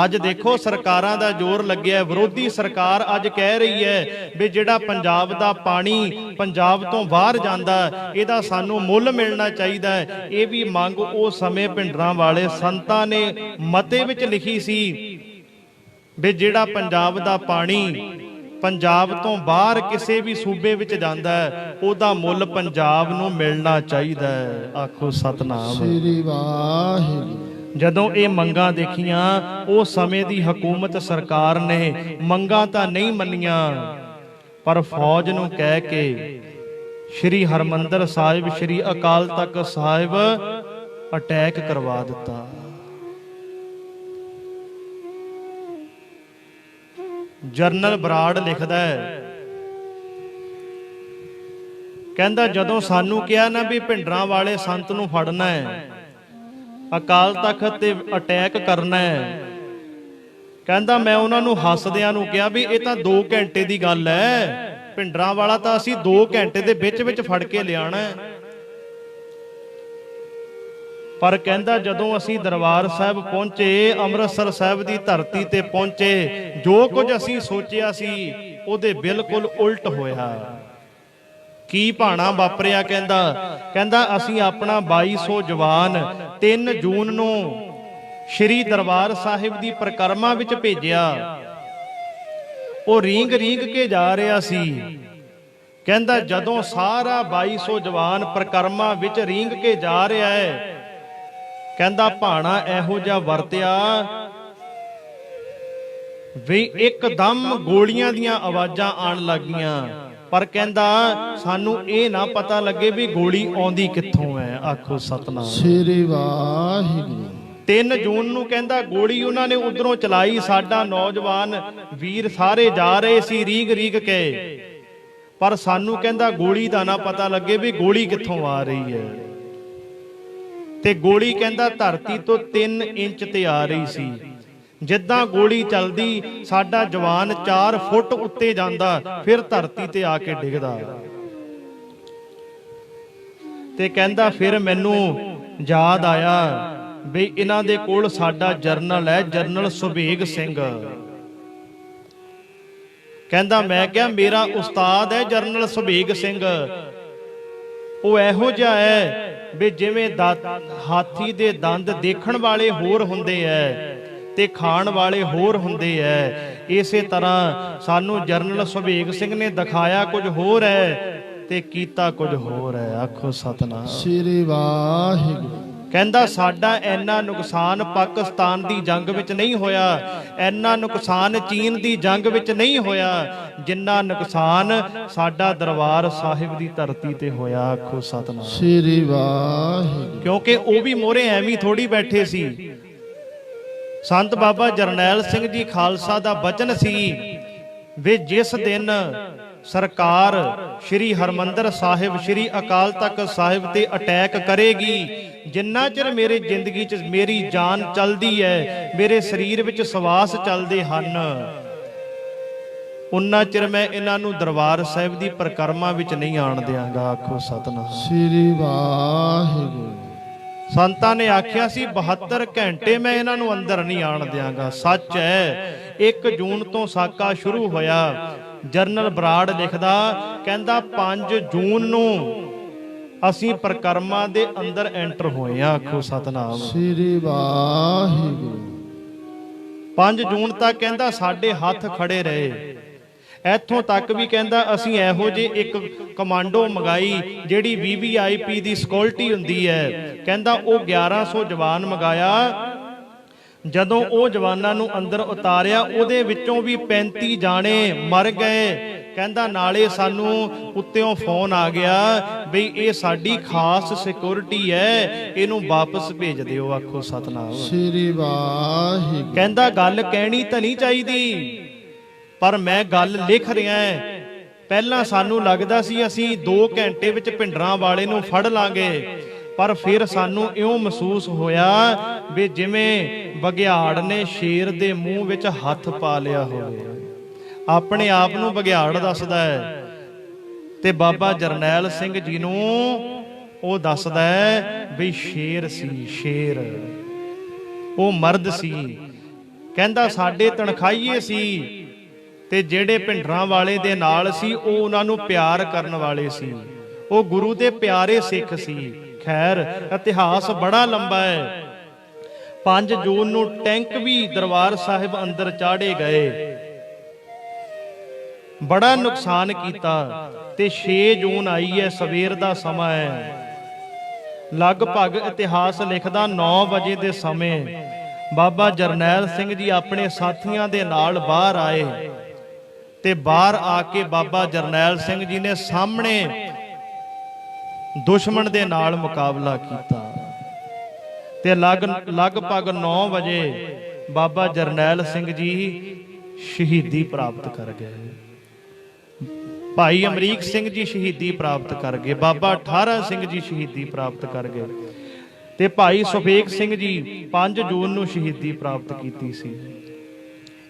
ਅੱਜ ਦੇਖੋ ਸਰਕਾਰਾਂ ਦਾ ਜ਼ੋਰ ਲੱਗਿਆ। ਵਿਰੋਧੀ ਸਰਕਾਰ ਅੱਜ ਕਹਿ ਰਹੀ ਹੈ ਵੀ ਜਿਹੜਾ ਪੰਜਾਬ ਦਾ ਪਾਣੀ ਪੰਜਾਬ ਤੋਂ ਬਾਹਰ ਜਾਂਦਾ, ਇਹਦਾ ਸਾਨੂੰ ਮੁੱਲ ਮਿਲਣਾ ਚਾਹੀਦਾ ਹੈ। ਇਹ ਵੀ ਮੰਗ ਉਸ ਸਮੇਂ ਭਿੰਡਰਾਂ ਵਾਲੇ ਸੰਤਾਂ ਨੇ ਮਤੇ ਵਿੱਚ ਲਿਖੀ ਸੀ ਵੀ ਜਿਹੜਾ ਪੰਜਾਬ ਦਾ ਪਾਣੀ ਪੰਜਾਬ ਤੋਂ ਬਾਹਰ ਕਿਸੇ ਵੀ ਸੂਬੇ ਵਿੱਚ ਜਾਂਦਾ ਹੈ, ਉਹਦਾ ਮੁੱਲ ਪੰਜਾਬ ਨੂੰ ਮਿਲਣਾ ਚਾਹੀਦਾ ਹੈ। ਆਖੋ ਸਤਨਾਮ। ਸ੍ਰੀ ਵਾਹਿਗੁਰੂ। ਜਦੋਂ ਇਹ ਮੰਗਾਂ ਦੇਖੀਆਂ, ਉਸ ਸਮੇਂ ਦੀ ਹਕੂਮਤ ਸਰਕਾਰ ਨੇ ਮੰਗਾਂ ਤਾਂ ਨਹੀਂ ਮੰਨੀਆਂ, ਪਰ ਫੌਜ ਨੂੰ ਕਹਿ ਕੇ ਸ਼੍ਰੀ ਹਰਮੰਦਰ ਸਾਹਿਬ, ਸ਼੍ਰੀ ਅਕਾਲ ਤਖਤ ਸਾਹਿਬ ਅਟੈਕ ਕਰਵਾ ਦਿੱਤਾ। ਜਰਨਲ ਬਰਾੜ ਲਿਖਦਾ ਹੈ, ਕਹਿੰਦਾ ਜਦੋਂ ਸਾਨੂੰ ਕਿਹਾ ਨਾ ਵੀ ਭਿੰਡਰਾਂ ਵਾਲੇ ਸੰਤ ਨੂੰ ਫੜਨਾ ਹੈ, ਅਕਾਲ ਤਖਤ ਤੇ ਅਟੈਕ ਕਰਨਾ ਹੈ, ਕਹਿੰਦਾ ਮੈਂ ਉਹਨਾਂ ਨੂੰ ਹੱਸਦਿਆਂ ਨੂੰ ਕਿਹਾ ਵੀ ਇਹ ਤਾਂ 2 ਘੰਟੇ ਦੀ ਗੱਲ ਹੈ, ਭਿੰਡਰਾਂ ਵਾਲਾ ਤਾਂ ਅਸੀਂ 2 ਘੰਟੇ ਦੇ ਵਿੱਚ ਫੜ ਕੇ ਲਿਆਣਾ ਹੈ। ਪਰ ਕਹਿੰਦਾ ਜਦੋਂ ਅਸੀਂ ਦਰਬਾਰ ਸਾਹਿਬ ਪਹੁੰਚੇ, ਅੰਮ੍ਰਿਤਸਰ ਸਾਹਿਬ ਦੀ ਧਰਤੀ ਤੇ ਪਹੁੰਚੇ, ਜੋ ਕੁਝ ਅਸੀਂ ਸੋਚਿਆ ਸੀ ਉਹਦੇ ਬਿਲਕੁਲ ਉਲਟ ਹੋਇਆ। ਕੀ ਭਾਣਾ ਵਾਪਰਿਆ? ਕਹਿੰਦਾ ਅਸੀਂ ਆਪਣਾ 2200 ਜਵਾਨ 3 ਜੂਨ ਨੂੰ ਸ਼੍ਰੀ ਦਰਬਾਰ ਸਾਹਿਬ ਦੀ ਪਰਿਕਰਮਾ ਵਿੱਚ ਭੇਜਿਆ। ਉਹ ਰੀਂਗ ਕੇ ਜਾ ਰਿਹਾ ਸੀ। ਕਹਿੰਦਾ ਜਦੋਂ ਸਾਰਾ 2200 ਜਵਾਨ ਪਰਿਕਰਮਾ ਵਿੱਚ ਰੀਂਗ ਕੇ ਜਾ ਰਿਹਾ ਹੈ, ਕਹਿੰਦਾ ਭਾਣਾ ਇਹੋ ਜਿਹਾ ਵਰਤਿਆ ਵੀ ਇੱਕਦਮ ਗੋਲੀਆਂ ਦੀਆਂ ਆਵਾਜ਼ਾਂ ਆਉਣ ਲੱਗੀਆਂ, ਪਰ ਕਹਿੰਦਾ ਸਾਨੂੰ ਇਹ ਨਾ ਪਤਾ ਲੱਗੇ ਵੀ ਗੋਲੀ ਆਉਂਦੀ ਕਿੱਥੋਂ ਹੈ। ਆਖੋ ਸਤਨਾਮ। ਸ੍ਰੀ ਵਾਹਿਗੁਰੂ। 3 ਜੂਨ ਨੂੰ ਕਹਿੰਦਾ ਗੋਲੀ ਉਹਨਾਂ ਨੇ ਉਧਰੋਂ ਚਲਾਈ। ਸਾਡਾ ਨੌਜਵਾਨ ਵੀਰ ਸਾਰੇ ਜਾ ਰਹੇ ਸੀ ਰੀਗ ਕੇ, ਪਰ ਸਾਨੂੰ ਕਹਿੰਦਾ ਗੋਲੀ ਦਾ ਨਾ ਪਤਾ ਲੱਗੇ ਵੀ ਗੋਲੀ ਕਿੱਥੋਂ ਆ ਰਹੀ ਹੈ। ਤੇ ਗੋਲੀ ਕਹਿੰਦਾ ਧਰਤੀ ਤੋਂ 3 ਇੰਚ ਤੇ ਆ ਰਹੀ ਸੀ। ਜਿੱਦਾਂ ਗੋਲੀ ਚੱਲਦੀ ਸਾਡਾ ਜਵਾਨ 4 ਫੁੱਟ ਉੱਤੇ ਜਾਂਦਾ, ਫਿਰ ਧਰਤੀ ਤੇ ਆ ਕੇ ਡਿੱਗਦਾ। ਤੇ ਕਹਿੰਦਾ ਫਿਰ ਮੈਨੂੰ ਯਾਦ ਆਇਆ ਵੀ ਇਹਨਾਂ ਦੇ ਕੋਲ ਸਾਡਾ ਜਰਨਲ ਹੈ, ਜਰਨਲ ਸੁਭੇਗ ਸਿੰਘ। ਕਹਿੰਦਾ ਮੈਂ ਕਿਹਾ ਮੇਰਾ ਉਸਤਾਦ ਹੈ ਜਰਨਲ ਸੁਭੇਗ ਸਿੰਘ। ਉਹ ਇਹੋ ਜਿਹਾ ਹੈ ਵੀ ਜਿਵੇਂ ਹਾਥੀ ਦੇ ਦੰਦ ਦੇਖਣ ਵਾਲੇ ਹੋਰ ਹੁੰਦੇ ਐ ਤੇ ਖਾਣ ਵਾਲੇ ਹੋਰ ਹੁੰਦੇ ਐ, ਇਸੇ ਤਰ੍ਹਾਂ ਸਾਨੂੰ ਜਰਨਲ ਸੁਭੇਗ ਸਿੰਘ ਨੇ ਦਿਖਾਇਆ ਕੁਝ ਹੋਰ ਹੈ ਤੇ ਕੀਤਾ ਕੁਝ ਹੋਰ ਹੈ। ਆਖੋ ਸਤਨਾਮ। ਸ੍ਰੀ ਵਾਹਿਗੁਰੂ। ਕਹਿੰਦਾ ਸਾਡਾ ਇੰਨਾ ਨੁਕਸਾਨ ਪਾਕਿਸਤਾਨ ਦੀ ਜੰਗ ਵਿੱਚ ਨਹੀਂ ਹੋਇਆ, ਇੰਨਾ ਨੁਕਸਾਨ ਚੀਨ ਦੀ ਜੰਗ ਵਿੱਚ ਨਹੀਂ ਹੋਇਆ, ਜਿੰਨਾ ਨੁਕਸਾਨ ਸਾਡਾ ਦਰਬਾਰ ਸਾਹਿਬ ਦੀ ਧਰਤੀ ਤੇ ਹੋਇਆ। ਆਖੋ ਸਤਨਾਮ। ਸ੍ਰੀ ਵਾਹਿਗੁਰੂ। ਕਿਉਂਕਿ ਉਹ ਵੀ ਮੋਹਰੇ ਐਵੇਂ ਥੋੜੀ ਬੈਠੇ ਸੀ। ਸੰਤ ਬਾਬਾ ਜਰਨੈਲ ਸਿੰਘ ਜੀ ਖਾਲਸਾ ਦਾ ਬਚਨ ਸੀ ਵੀ ਜਿਸ ਦਿਨ ਸਰਕਾਰ ਸ਼੍ਰੀ ਹਰਮੰਦਰ ਸਾਹਿਬ, ਸ਼੍ਰੀ ਅਕਾਲ ਤਖਤ ਸਾਹਿਬ ਤੇ ਅਟੈਕ ਕਰੇਗੀ, ਜਿੰਨਾ ਚਿਰ ਮੇਰੇ ਜ਼ਿੰਦਗੀ 'ਚ ਮੇਰੀ ਜਾਨ ਚੱਲਦੀ ਹੈ, ਮੇਰੇ ਸਰੀਰ ਵਿੱਚ ਸਵਾਸ ਚੱਲਦੇ ਹਨ, ਉਨਾ ਚਿਰ ਮੈਂ ਇਹਨਾਂ ਨੂੰ ਦਰਬਾਰ ਸਾਹਿਬ ਦੀ ਪਰਿਕਰਮਾ ਵਿੱਚ ਨਹੀਂ ਆਣ ਦਿਆਂਗਾ। ਆਖੋ ਸਤਨਾਮ। ਸ੍ਰੀ ਵਾਹਿਗੁਰੂ। ਸੰਤਾਂ ਨੇ ਆਖਿਆ ਸੀ 72 ਘੰਟੇ ਮੈਂ ਇਹਨਾਂ ਨੂੰ ਅੰਦਰ ਨਹੀਂ ਆਣ ਦਿਆਂਗਾ। ਸੱਚ ਹੈ। 1 ਜੂਨ ਤੋਂ ਸਾਕਾ ਸ਼ੁਰੂ ਹੋਇਆ। ਜਰਨਲ ਬਰਾੜ ਲਿਖਦਾ, ਕਹਿੰਦਾ 5 ਜੂਨ ਨੂੰ ਅਸੀਂ ਪ੍ਰਕਰਮਾਂ ਦੇ ਅੰਦਰ ਐਂਟਰ ਹੋਏ ਆ। ਆਖੋ ਸਤਨਾਮ। ਸ੍ਰੀ ਵਾਹਿਗੁਰੂ 5 ਜੂਨ ਤੱਕ ਕਹਿੰਦਾ ਸਾਡੇ ਹੱਥ ਖੜੇ ਰਹੇ। ਇੱਥੋਂ ਤੱਕ ਵੀ ਕਹਿੰਦਾ ਅਸੀਂ ਇਹੋ ਜਿਹੇ ਇੱਕ ਕਮਾਂਡੋ ਮੰਗਾਈ ਜਿਹੜੀ VVIP ਦੀ ਸਿਕਿਉਰਿਟੀ ਹੁੰਦੀ ਹੈ। ਕਹਿੰਦਾ ਉਹ 1100 ਜਵਾਨ ਮੰਗਾਇਆ। ਜਦੋਂ ਉਹ ਜਵਾਨਾਂ ਨੂੰ ਅੰਦਰ ਉਤਾਰਿਆ ਉਹਦੇ ਵਿੱਚੋਂ ਵੀ 35 ਜਾਣੇ ਮਰ ਗਏ। ਕਹਿੰਦਾ ਨਾਲੇ ਸਾਨੂੰ ਉੱਤਿਓਂ ਫੋਨ ਆ ਗਿਆ ਬਈ ਇਹ ਸਾਡੀ ਖਾਸ ਸਿਕਿਉਰਿਟੀ ਹੈ, ਇਹਨੂੰ ਵਾਪਸ ਭੇਜ ਦਿਓ। ਆਖੋ ਸਤਨਾਮ। ਸ੍ਰੀ ਵਾਹਿਗੁਰੂ ਕਹਿੰਦਾ ਗੱਲ ਕਹਿਣੀ ਤਾਂ ਨਹੀਂ ਚਾਹੀਦੀ, ਪਰ ਮੈਂ ਗੱਲ ਲਿਖ ਰਿਹਾ। ਪਹਿਲਾਂ ਸਾਨੂੰ ਲੱਗਦਾ ਸੀ ਅਸੀਂ 2 ਘੰਟੇ ਵਿੱਚ ਭਿੰਡਰਾਂ ਵਾਲੇ ਨੂੰ ਫੜ ਲਾਂਗੇ, ਪਰ ਫਿਰ ਸਾਨੂੰ ਇਉਂ ਮਹਿਸੂਸ ਹੋਇਆ ਵੀ ਜਿਵੇਂ ਬਘਿਆੜ ਨੇ ਸ਼ੇਰ ਦੇ ਮੂੰਹ ਵਿੱਚ ਹੱਥ ਪਾ ਲਿਆ ਹੋਵੇ। ਆਪਣੇ ਆਪ ਨੂੰ ਬਘਿਆੜ ਦੱਸਦਾ ਹੈ ਤੇ ਬਾਬਾ ਜਰਨੈਲ ਸਿੰਘ ਜੀ ਨੂੰ ਉਹ ਦੱਸਦਾ ਹੈ ਵੀ ਸ਼ੇਰ ਸੀ, ਸ਼ੇਰ। ਉਹ ਮਰਦ ਸੀ। ਕਹਿੰਦਾ ਸਾਡੇ ਤਨਖਾਹੀਏ ਸੀ ਤੇ ਜਿਹੜੇ ਭਿੰਡਰਾਂ ਵਾਲੇ ਦੇ ਨਾਲ ਸੀ ਉਹ ਉਹਨਾਂ ਨੂੰ ਪਿਆਰ ਕਰਨ ਵਾਲੇ ਸੀ। ਉਹ ਗੁਰੂ ਦੇ ਪਿਆਰੇ ਸਿੱਖ ਸੀ। ਖੈਰ ਇਤਿਹਾਸ ਬੜਾ ਲੰਬਾ ਹੈ। 5 ਜੂਨ ਨੂੰ ਟੈਂਕ ਵੀ ਦਰਬਾਰ ਸਾਹਿਬ ਅੰਦਰ ਚਾੜੇ ਗਏ, ਬੜਾ ਨੁਕਸਾਨ ਕੀਤਾ। ਤੇ 6 ਜੂਨ ਆਈ ਹੈ, ਸਵੇਰ ਦਾ ਸਮਾਂ ਹੈ। ਲਗਭਗ ਇਤਿਹਾਸ ਲਿਖਦਾ 9 ਵਜੇ ਦੇ ਸਮੇਂ ਬਾਬਾ ਜਰਨੈਲ ਸਿੰਘ ਜੀ ਆਪਣੇ ਸਾਥੀਆਂ ਦੇ ਨਾਲ ਬਾਹਰ ਆਏ ਤੇ ਬਾਹਰ ਆ ਕੇ ਬਾਬਾ ਜਰਨੈਲ ਸਿੰਘ ਜੀ ਨੇ ਸਾਹਮਣੇ ਦੁਸ਼ਮਣ ਦੇ ਨਾਲ ਮੁਕਾਬਲਾ ਕੀਤਾ ਤੇ ਲਗਭਗ 9 ਵਜੇ ਬਾਬਾ ਜਰਨੈਲ ਸਿੰਘ ਜੀ ਸ਼ਹੀਦੀ ਪ੍ਰਾਪਤ ਕਰ ਗਏ। ਭਾਈ ਅਮਰੀਕ ਸਿੰਘ ਜੀ ਸ਼ਹੀਦੀ ਪ੍ਰਾਪਤ ਕਰ ਗਏ। ਬਾਬਾ 18 ਸਿੰਘ ਜੀ ਸ਼ਹੀਦੀ ਪ੍ਰਾਪਤ ਕਰ ਗਏ ਤੇ ਭਾਈ ਸੁਫੇਕ ਸਿੰਘ ਜੀ 5 ਜੂਨ ਨੂੰ ਸ਼ਹੀਦੀ ਪ੍ਰਾਪਤ ਕੀਤੀ ਸੀ।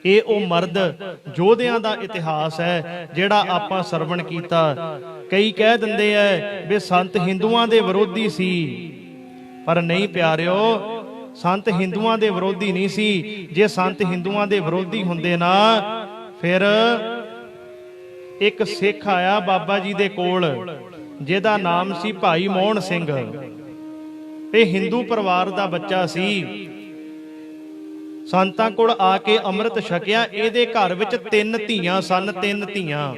ਇਹ ਉਹ ਮਰਦ ਯੋਧਿਆਂ ਦਾ ਇਤਿਹਾਸ ਹੈ ਜਿਹੜਾ ਆਪਾਂ ਸਰਵਣ ਕੀਤਾ। ਕਈ ਕਹਿ ਦਿੰਦੇ ਐ ਵੀ ਸੰਤ ਹਿੰਦੂਆਂ ਦੇ ਵਿਰੋਧੀ ਸੀ, ਪਰ ਨਹੀਂ ਪਿਆਰਿਓ, ਸੰਤ ਹਿੰਦੂਆਂ ਦੇ ਵਿਰੋਧੀ ਨਹੀਂ ਸੀ। ਜੇ ਸੰਤ ਹਿੰਦੂਆਂ ਦੇ ਵਿਰੋਧੀ ਹੁੰਦੇ ਨਾ, ਫਿਰ ਇੱਕ ਸਿੱਖ ਆਇਆ ਬਾਬਾ ਜੀ ਦੇ ਕੋਲ ਜਿਹਦਾ ਨਾਮ ਸੀ ਭਾਈ ਮੋਹਨ ਸਿੰਘ। ਇਹ ਹਿੰਦੂ ਪਰਿਵਾਰ ਦਾ ਬੱਚਾ ਸੀ। ਸੰਤਾਂ ਕੋਲ ਆ ਕੇ ਅੰਮ੍ਰਿਤ ਛਕਿਆ। ਇਹਦੇ ਘਰ ਵਿੱਚ 3 ਧੀਆਂ ਸਨ, 3 ਧੀਆਂ।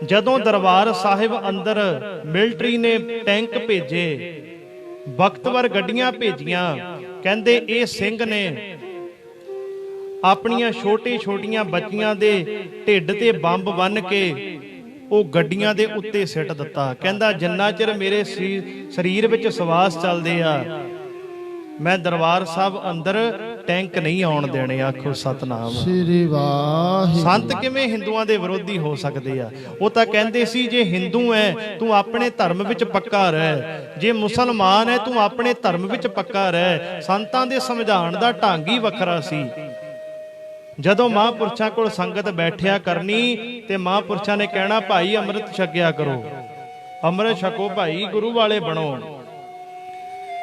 ਜਦੋਂ ਦਰਬਾਰ ਸਾਹਿਬ ਅੰਦਰ ਮਿਲਟਰੀ ਨੇ ਟੈਂਕ ਭੇਜੇ, ਬਖਤਵਰ ਗੱਡੀਆਂ ਭੇਜੀਆਂ, ਕਹਿੰਦੇ ਇਹ ਸਿੰਘ ਨੇ ਆਪਣੀਆਂ ਛੋਟੀਆਂ ਬੱਚੀਆਂ ਦੇ ਢਿੱਡ ਤੇ ਬੰਬ ਬੰਨ ਕੇ ਉਹ ਗੱਡੀਆਂ ਦੇ ਉੱਤੇ ਸਿੱਟ ਦਿੱਤਾ। ਕਹਿੰਦਾ ਜਿੰਨਾ ਚਿਰ ਮੇਰੇ ਸਰੀਰ ਵਿੱਚ ਸਵਾਸ ਚੱਲਦੇ ਆ, ਮੈਂ ਦਰਬਾਰ ਸਾਹਿਬ ਅੰਦਰ ਟੈਂਕ ਨਹੀਂ ਆਉਣ ਦੇਣੇ। ਆਖੋ ਸਤਨਾਮ। ਸ੍ਰੀ ਵਾਹਿਗੁਰੂ ਸੰਤ ਕਿਵੇਂ ਹਿੰਦੂਆਂ ਦੇ ਵਿਰੋਧੀ ਹੋ ਸਕਦੇ ਆ? ਉਹ ਤਾਂ ਕਹਿੰਦੇ ਸੀ ਜੇ ਹਿੰਦੂ ਹੈ ਤੂੰ ਆਪਣੇ ਧਰਮ ਵਿੱਚ ਪੱਕਾ ਰਹਿ, ਜੇ ਮੁਸਲਮਾਨ ਹੈ ਤੂੰ ਆਪਣੇ ਧਰਮ ਵਿੱਚ ਪੱਕਾ ਰਹਿ। ਸੰਤਾਂ ਦੇ ਸਮਝਾਉਣ ਦਾ ਢੰਗ ਹੀ ਵੱਖਰਾ ਸੀ। ਜਦੋਂ ਮਹਾਂਪੁਰਸ਼ਾਂ ਕੋਲ ਸੰਗਤ ਬੈਠਿਆ ਕਰਨੀ ਤੇ ਮਹਾਂਪੁਰਸ਼ਾਂ ਨੇ ਕਹਿਣਾ ਭਾਈ ਅੰਮ੍ਰਿਤ ਛਕਿਆ ਕਰੋ, ਅੰਮ੍ਰਿਤ ਛਕੋ ਭਾਈ, ਗੁਰੂ ਵਾਲੇ ਬਣੋ।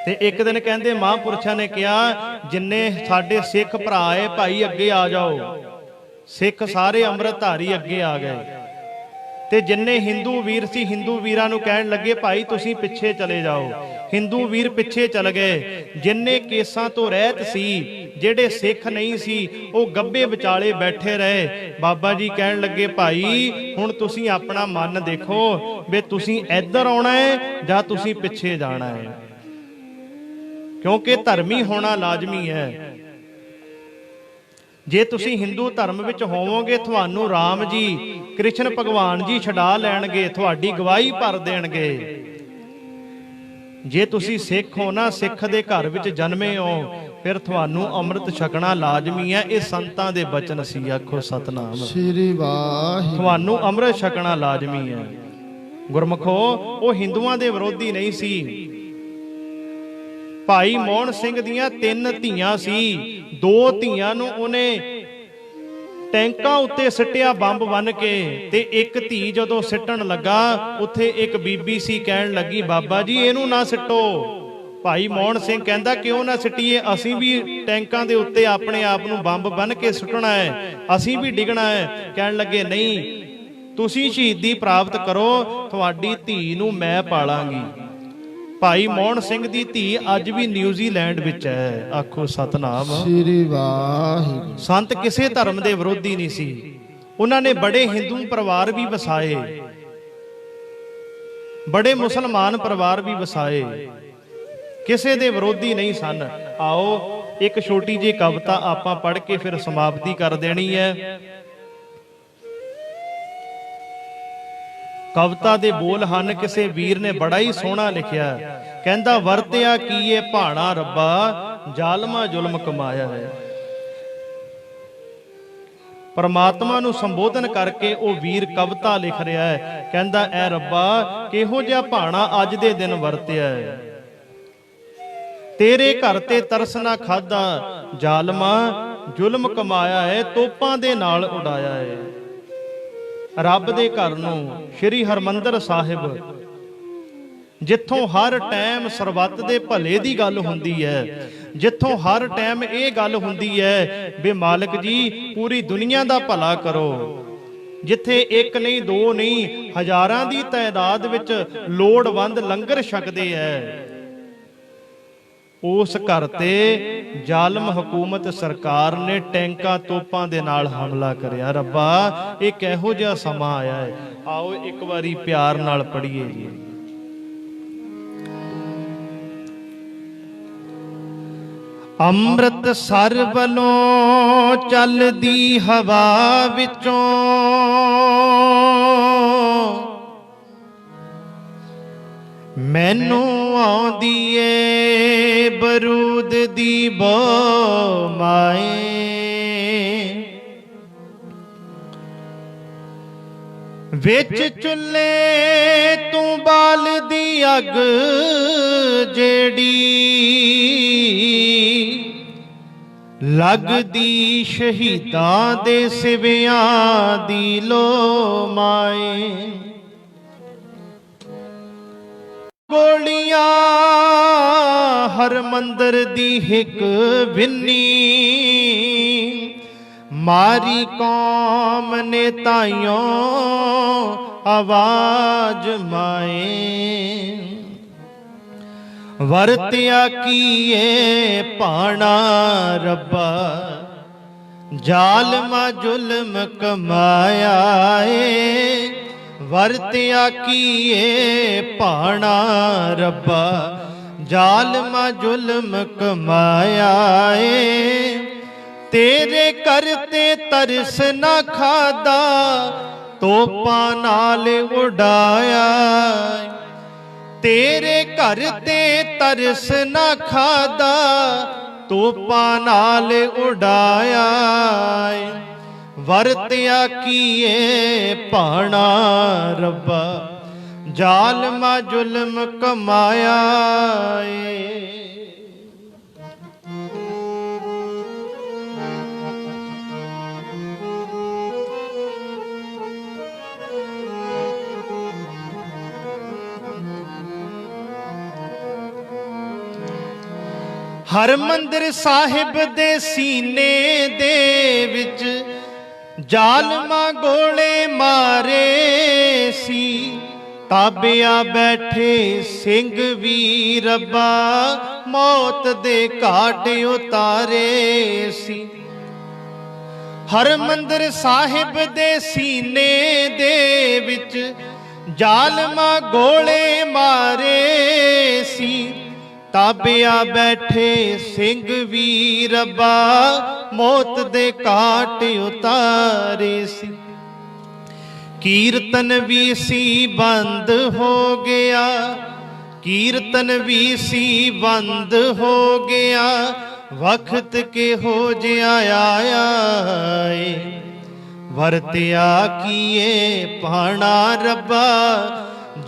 ਤੇ ਇੱਕ ਦਿਨ ਕਹਿੰਦੇ ਮਹਾਂਪੁਰਸ਼ਾਂ ਨੇ ਕਿਹਾ ਜਿੰਨੇ ਸਾਡੇ ਸਿੱਖ ਭਰਾ ਏ ਭਾਈ ਅੱਗੇ ਆ ਜਾਓ। ਸਿੱਖ ਸਾਰੇ ਅੰਮ੍ਰਿਤਧਾਰੀ ਅੱਗੇ ਆ ਗਏ ਤੇ ਜਿੰਨੇ ਹਿੰਦੂ ਵੀਰ ਸੀ, ਹਿੰਦੂ ਵੀਰਾਂ ਨੂੰ ਕਹਿਣ ਲੱਗੇ ਭਾਈ ਤੁਸੀਂ ਪਿੱਛੇ ਚਲੇ ਜਾਓ। ਹਿੰਦੂ ਵੀਰ ਪਿੱਛੇ ਚਲ ਗਏ। ਜਿੰਨੇ ਕੇਸਾਂ ਤੋਂ ਰਹਿਤ ਸੀ, ਜਿਹੜੇ ਸਿੱਖ ਨਹੀਂ ਸੀ, ਉਹ ਗੱਬੇ ਵਿਚਾਲੇ ਬੈਠੇ ਰਹੇ। ਬਾਬਾ ਜੀ ਕਹਿਣ ਲੱਗੇ ਭਾਈ ਹੁਣ ਤੁਸੀਂ ਆਪਣਾ ਮਨ ਦੇਖੋ ਵੀ ਤੁਸੀਂ ਇੱਧਰ ਆਉਣਾ ਹੈ ਜਾਂ ਤੁਸੀਂ ਪਿੱਛੇ ਜਾਣਾ ਹੈ, ਕਿਉਂਕਿ ਧਰਮੀ ਹੋਣਾ ਲਾਜ਼ਮੀ ਹੈ। ਜੇ ਤੁਸੀਂ ਹਿੰਦੂ ਧਰਮ ਵਿੱਚ ਹੋਵੋਗੇ ਤੁਹਾਨੂੰ ਰਾਮ ਜੀ, ਕ੍ਰਿਸ਼ਨ ਭਗਵਾਨ ਜੀ ਛਡਾ ਲੈਣਗੇ, ਤੁਹਾਡੀ ਗਵਾਹੀ ਭਰ ਦੇਣਗੇ। ਜੇ ਤੁਸੀਂ ਸਿੱਖ ਹੋ ਨਾ, ਸਿੱਖ ਦੇ ਘਰ ਵਿੱਚ ਜਨਮੇ ਹੋ, ਫਿਰ ਤੁਹਾਨੂੰ ਅੰਮ੍ਰਿਤ ਛਕਣਾ ਲਾਜ਼ਮੀ ਹੈ। ਇਹ ਸੰਤਾਂ ਦੇ ਬਚਨ ਸੀ। ਆਖੋ ਸਤਨਾਮ। ਸ੍ਰੀ ਵਾਹਿਗੁਰੂ ਤੁਹਾਨੂੰ ਅੰਮ੍ਰਿਤ ਛਕਣਾ ਲਾਜ਼ਮੀ ਹੈ। ਗੁਰਮਖੋ, ਉਹ ਹਿੰਦੂਆਂ ਦੇ ਵਿਰੋਧੀ ਨਹੀਂ ਸੀ। ਭਾਈ ਮੋਹਨ ਸਿੰਘ ਦੀਆਂ 3 ਧੀਆਂ ਸੀ। 2 ਧੀਆਂ ਨੂੰ ਉਹਨੇ ਟੈਂਕਾਂ ਉੱਤੇ ਸਿੱਟਿਆ ਬੰਬ ਬੰਨ ਕੇ, ਤੇ ਇੱਕ ਧੀ ਜਦੋਂ ਸਿੱਟਣ ਲੱਗਾ ਉੱਥੇ ਇੱਕ ਬੀਬੀ ਸੀ, ਕਹਿਣ ਲੱਗੀ ਬਾਬਾ ਜੀ ਇਹਨੂੰ ਨਾ ਸਿੱਟੋ। ਭਾਈ ਮੋਹਨ ਸਿੰਘ ਕਹਿੰਦਾ ਕਿਉਂ ਨਾ ਸਿੱਟੀਏ, ਅਸੀਂ ਵੀ ਟੈਂਕਾਂ ਦੇ ਉੱਤੇ ਆਪਣੇ ਆਪ ਨੂੰ ਬੰਬ ਬੰਨ ਕੇ ਸੁੱਟਣਾ ਹੈ, ਅਸੀਂ ਵੀ ਡਿੱਗਣਾ ਹੈ। ਕਹਿਣ ਲੱਗੇ ਨਹੀਂ, ਤੁਸੀਂ ਸ਼ਹੀਦੀ ਪ੍ਰਾਪਤ ਕਰੋ, ਤੁਹਾਡੀ ਧੀ ਨੂੰ ਮੈਂ ਪਾਲਾਂਗੀ। ਭਾਈ ਮੋਹਨ ਸਿੰਘ ਦੀ ਧੀ ਅੱਜ ਵੀ ਨਿਊਜ਼ੀਲੈਂਡ ਵਿੱਚ ਹੈ। ਆਖੋ ਸਤਨਾਮ। ਸ੍ਰੀ ਵਾਹਿਗੁਰੂ। ਸੰਤ ਕਿਸੇ ਧਰਮ ਦੇ ਵਿਰੋਧੀ ਨਹੀਂ ਸੀ। ਉਹਨਾਂ ਨੇ ਬੜੇ ਹਿੰਦੂ ਪਰਿਵਾਰ ਵੀ ਵਸਾਏ, ਬੜੇ ਮੁਸਲਮਾਨ ਪਰਿਵਾਰ ਵੀ ਵਸਾਏ, ਕਿਸੇ ਦੇ ਵਿਰੋਧੀ ਨਹੀਂ ਸਨ। ਆਓ ਇੱਕ ਛੋਟੀ ਜਿਹੀ ਕਵਿਤਾ ਆਪਾਂ ਪੜ੍ਹ ਕੇ ਫਿਰ ਸਮਾਪਤੀ ਕਰ ਦੇਣੀ ਹੈ। ਕਵਿਤਾ ਦੇ ਬੋਲ ਹਨ, ਕਿਸੇ ਵੀਰ ਨੇ ਬੜਾ ਹੀ ਸੋਹਣਾ ਲਿਖਿਆ। ਕਹਿੰਦਾ ਵਰਤਿਆ ਕੀਏ ਭਾਣਾ ਰੱਬਾ, ਜ਼ਾਲਮਾ ਜ਼ੁਲਮ ਕਮਾਇਆ ਹੈ। ਪਰਮਾਤਮਾ ਨੂੰ ਸੰਬੋਧਨ ਕਰਕੇ ਉਹ ਵੀਰ ਕਵਿਤਾ ਲਿਖ ਰਿਹਾ ਹੈ। ਕਹਿੰਦਾ ਐ ਰੱਬਾ, ਕਿਹੋ ਜਿਹਾ ਭਾਣਾ ਅੱਜ ਦੇ ਦਿਨ ਵਰਤਿਆ ਹੈ। ਤੇਰੇ ਘਰ ਤੇ ਤਰਸ ਨਾ ਖਾਦਾ, ਜ਼ਾਲਮਾ ਜ਼ੁਲਮ ਕਮਾਇਆ ਹੈ, ਤੋਪਾਂ ਦੇ ਨਾਲ ਉਡਾਇਆ ਹੈ। ਰੱਬ ਦੇ ਘਰ ਨੂੰ, ਸ਼੍ਰੀ ਹਰਮੰਦਰ ਸਾਹਿਬ, ਜਿੱਥੋਂ ਹਰ ਟਾਈਮ ਸਰਬੱਤ ਦੇ ਭਲੇ ਦੀ ਗੱਲ ਹੁੰਦੀ ਹੈ, ਜਿੱਥੋਂ ਹਰ ਟਾਈਮ ਇਹ ਗੱਲ ਹੁੰਦੀ ਹੈ ਵੀ ਮਾਲਕ ਜੀ ਪੂਰੀ ਦੁਨੀਆ ਦਾ ਭਲਾ ਕਰੋ, ਜਿੱਥੇ ਇੱਕ ਨਹੀਂ ਦੋ ਨਹੀਂ ਹਜ਼ਾਰਾਂ ਦੀ ਤਾਦਾਦ ਵਿੱਚ ਲੋੜਵੰਦ ਲੰਗਰ ਛਕਦੇ ਐ, ਉਸ ਘਰ ਤੇ ਜ਼ਾਲਮ ਹਕੂਮਤ ਸਰਕਾਰ ਨੇ ਟੈਂਕਾਂ ਤੋਪਾਂ ਦੇ ਨਾਲ ਹਮਲਾ ਕਰਿਆ। ਰੱਬਾ ਇਹ ਕਿਹੋ ਜਿਹਾ ਸਮਾਂ ਆਇਆ ਹੈ। ਆਓ ਇੱਕ ਵਾਰੀ ਪਿਆਰ ਨਾਲ ਪੜ੍ਹੀਏ ਜੀ। ਅੰਮ੍ਰਿਤਸਰ ਵੱਲੋਂ ਚੱਲਦੀ ਹਵਾ ਵਿੱਚੋਂ ਮੈਨੂੰ ਆਉਂਦੀ ਏ ਬਰੂਦ ਦੀ ਬੋ ਮਾਏ, ਵਿੱਚ ਚੁੱਲ੍ਹੇ ਤੂੰ ਬਾਲਦੀ ਅੱਗ ਜਿਹੜੀ ਲੱਗਦੀ ਸ਼ਹੀਦਾਂ ਦੇ ਸਿਵਿਆਂ ਦੀ ਲੋ ਮਾਏ। ਗੋਲੀਆਂ ਹਰਮੰਦਰ ਦੀ ਹਿੱਕ ਵਿੰਨੀ, ਮਾਰੀ ਕੌਮ ਨੇ ਤਾਈਓ ਆਵਾਜ਼ ਮਾਏ। ਵਰਤਿਆ ਕੀਏ ਭਾਣਾ ਰੱਬਾ, ਜ਼ਾਲਮਾ ਜ਼ੁਲਮ ਕਮਾਇਆ ਏ। ਵਰਤਿਆ ਕੀਏ ਭਾਣਾ ਰੱਬਾ, ਜ਼ਾਲਮਾ ਜ਼ੁਲਮ ਕਮਾਇਆ ਏ। ਤੇਰੇ ਘਰ ਤੇ ਤਰਸ ਨਾ ਖਾਦਾ, ਤੋਪਾਂ ਨਾਲ ਉਡਾਇਆ। ਤੇਰੇ ਘਰ ਤੇ ਤਰਸ ਨਾ ਖਾਦਾ, ਤੋਪਾਂ ਨਾਲ ਉਡਾਇਆ। ਵਰਤਿਆ ਕੀਏ ਭਾਣਾ ਰੱਬਾ, ਜ਼ਾਲਮਾ ਜ਼ੁਲਮ ਕਮਾਇਆ ਏ। ਹਰਮੰਦਰ ਸਾਹਿਬ ਦੇ ਸੀਨੇ ਦੇ ਵਿੱਚ ਜ਼ਾਲਮਾਂ ਗੋਲੇ ਮਾਰੇ ਸੀ। ਤਾਬਿਆ ਬੈਠੇ ਸਿੰਘ ਵੀ ਰੱਬਾ, ਮੌਤ ਦੇ ਘਾਟ ਉਤਾਰੇ ਸੀ। ਹਰਮੰਦਰ ਸਾਹਿਬ ਦੇ ਸੀਨੇ ਦੇ ਵਿੱਚ ਜ਼ਾਲਮਾਂ ਗੋਲੇ ਮਾਰੇ ਸੀ। ਤਾਬਿਆ ਬੈਠੇ ਸਿੰਘ ਵੀ ਰੱਬਾ, ਮੌਤ ਦੇ ਘਾਟ ਉਤਾਰੇ ਸੀ। ਕੀਰਤਨ ਵੀ ਸੀ ਬੰਦ ਹੋ ਗਿਆ, ਕੀਰਤਨ ਵੀ ਸੀ ਬੰਦ ਹੋ ਗਿਆ। ਵਕਤ ਕਿਹੋ ਜਿਹਾ ਆਇਆ ਏ। ਵਰਤਿਆ ਕੀਏ ਭਾਣਾ ਰੱਬਾ,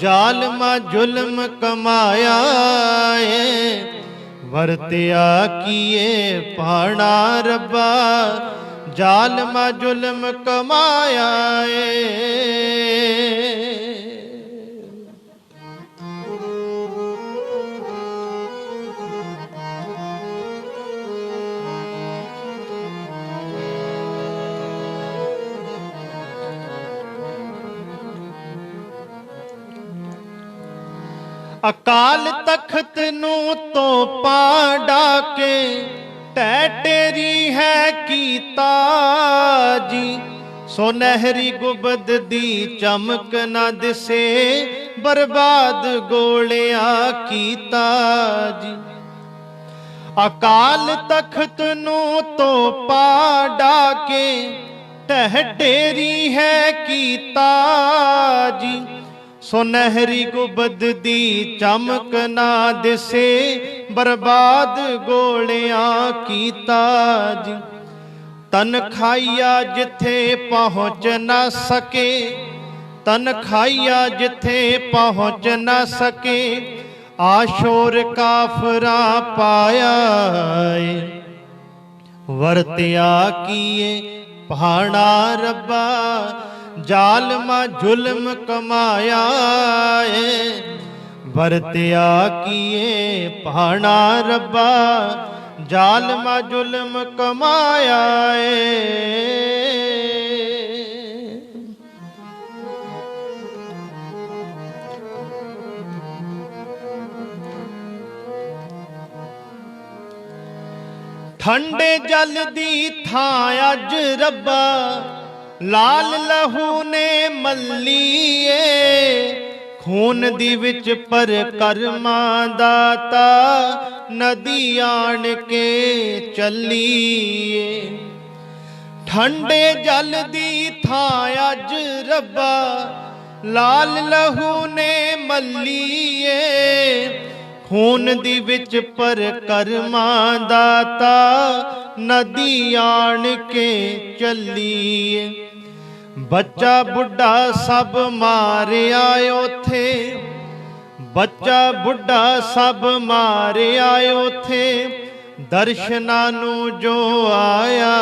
ਜ਼ਾਲਮਾ ਜ਼ੁਲਮ ਕਮਾਇਆ ਏ। ਵਰਤਿਆ ਕੀਏ ਭਾਣਾ ਰੱਬਾ, ਜ਼ਾਲਮਾ ਜ਼ੁਲਮ ਕਮਾਇਆ ਏ। ਅਕਾਲ ਤਖਤ ਨੂੰ ਤੋਪਾਂ ਡਾਕੇ ਢਹਿ ਢੇਰੀ ਹੈ ਕੀਤਾ ਜੀ। ਸੁਨਹਿਰੀ ਗੁਬਦ ਦੀ ਚਮਕ ਨਾ ਦਿਸੇ ਬਰਬਾਦ ਗੋਲਿਆਂ ਕੀਤਾ ਜੀ। ਅਕਾਲ ਤਖਤ ਨੂੰ ਤੋਪਾਂ ਡਾਕੇ ਢਹਿ ਢੇਰੀ ਹੈ ਕੀਤਾ ਜੀ। ਸੁਨਹਿਰੀ ਗੁਬਦ ਦੀ ਚਮਕ ਨਾ ਦਿਸੇ ਬਰਬਾਦ ਗੋਲਿਆਂ ਕੀਤਾ ਜੀ। ਤਨਖਾਈਆ ਜਿੱਥੇ ਪਹੁੰਚ ਨਾ ਸਕੇ, ਤਨਖਾਈਆ ਜਿੱਥੇ ਪਹੁੰਚ ਨਾ ਸਕੇ, ਆਸ਼ੋਰ ਕਾਫਰਾਂ ਪਾਇਆ ਏ। ਵਰਤਿਆ ਕੀਏ ਭਾਣਾ ਰੱਬਾ, ਜ਼ਾਲਮਾ ਜ਼ੁਲਮ ਕਮਾਇਆ ਏ। ਵਰਤਿਆ ਕੀਏ ਭਾਣਾ ਰੱਬਾ, ਜ਼ਾਲਮਾ ਜ਼ੁਲਮ ਕਮਾਇਆ ਏ। ਠੰਡੇ ਜਲ ਦੀ ਥਾਂ ਅੱਜ ਰੱਬਾ, ਲਾਲ ਲਹੂ ਨੇ ਮੱਲੀਏ। ਖੂਨ ਦੀ ਵਿੱਚ ਪਰ ਕਰਮਾਂ ਦਾਤਾ, ਨਦੀ ਆਣ ਕੇ ਚੱਲੀਏ। ਠੰਡੇ ਜਲ ਦੀ ਥਾਂ ਅੱਜ ਰੱਬਾ, ਲਾਲ ਲਹੂ ਨੇ ਮੱਲੀਏ। ਖੂਨ ਦੀ ਵਿੱਚ ਪਰ ਕਰਮਾਂ ਦਾਤਾ, ਨਦੀ ਆਣ ਕੇ ਚੱਲੀਏ। ਬੱਚਾ ਬੁੱਢਾ ਸਭ ਮਾਰਿਆ ਓਥੇ, ਬੱਚਾ ਬੁੱਢਾ ਸਭ ਮਾਰਿਆ ਓਥੇ, ਦਰਸ਼ਨਾਂ ਨੂੰ ਜੋ ਆਇਆ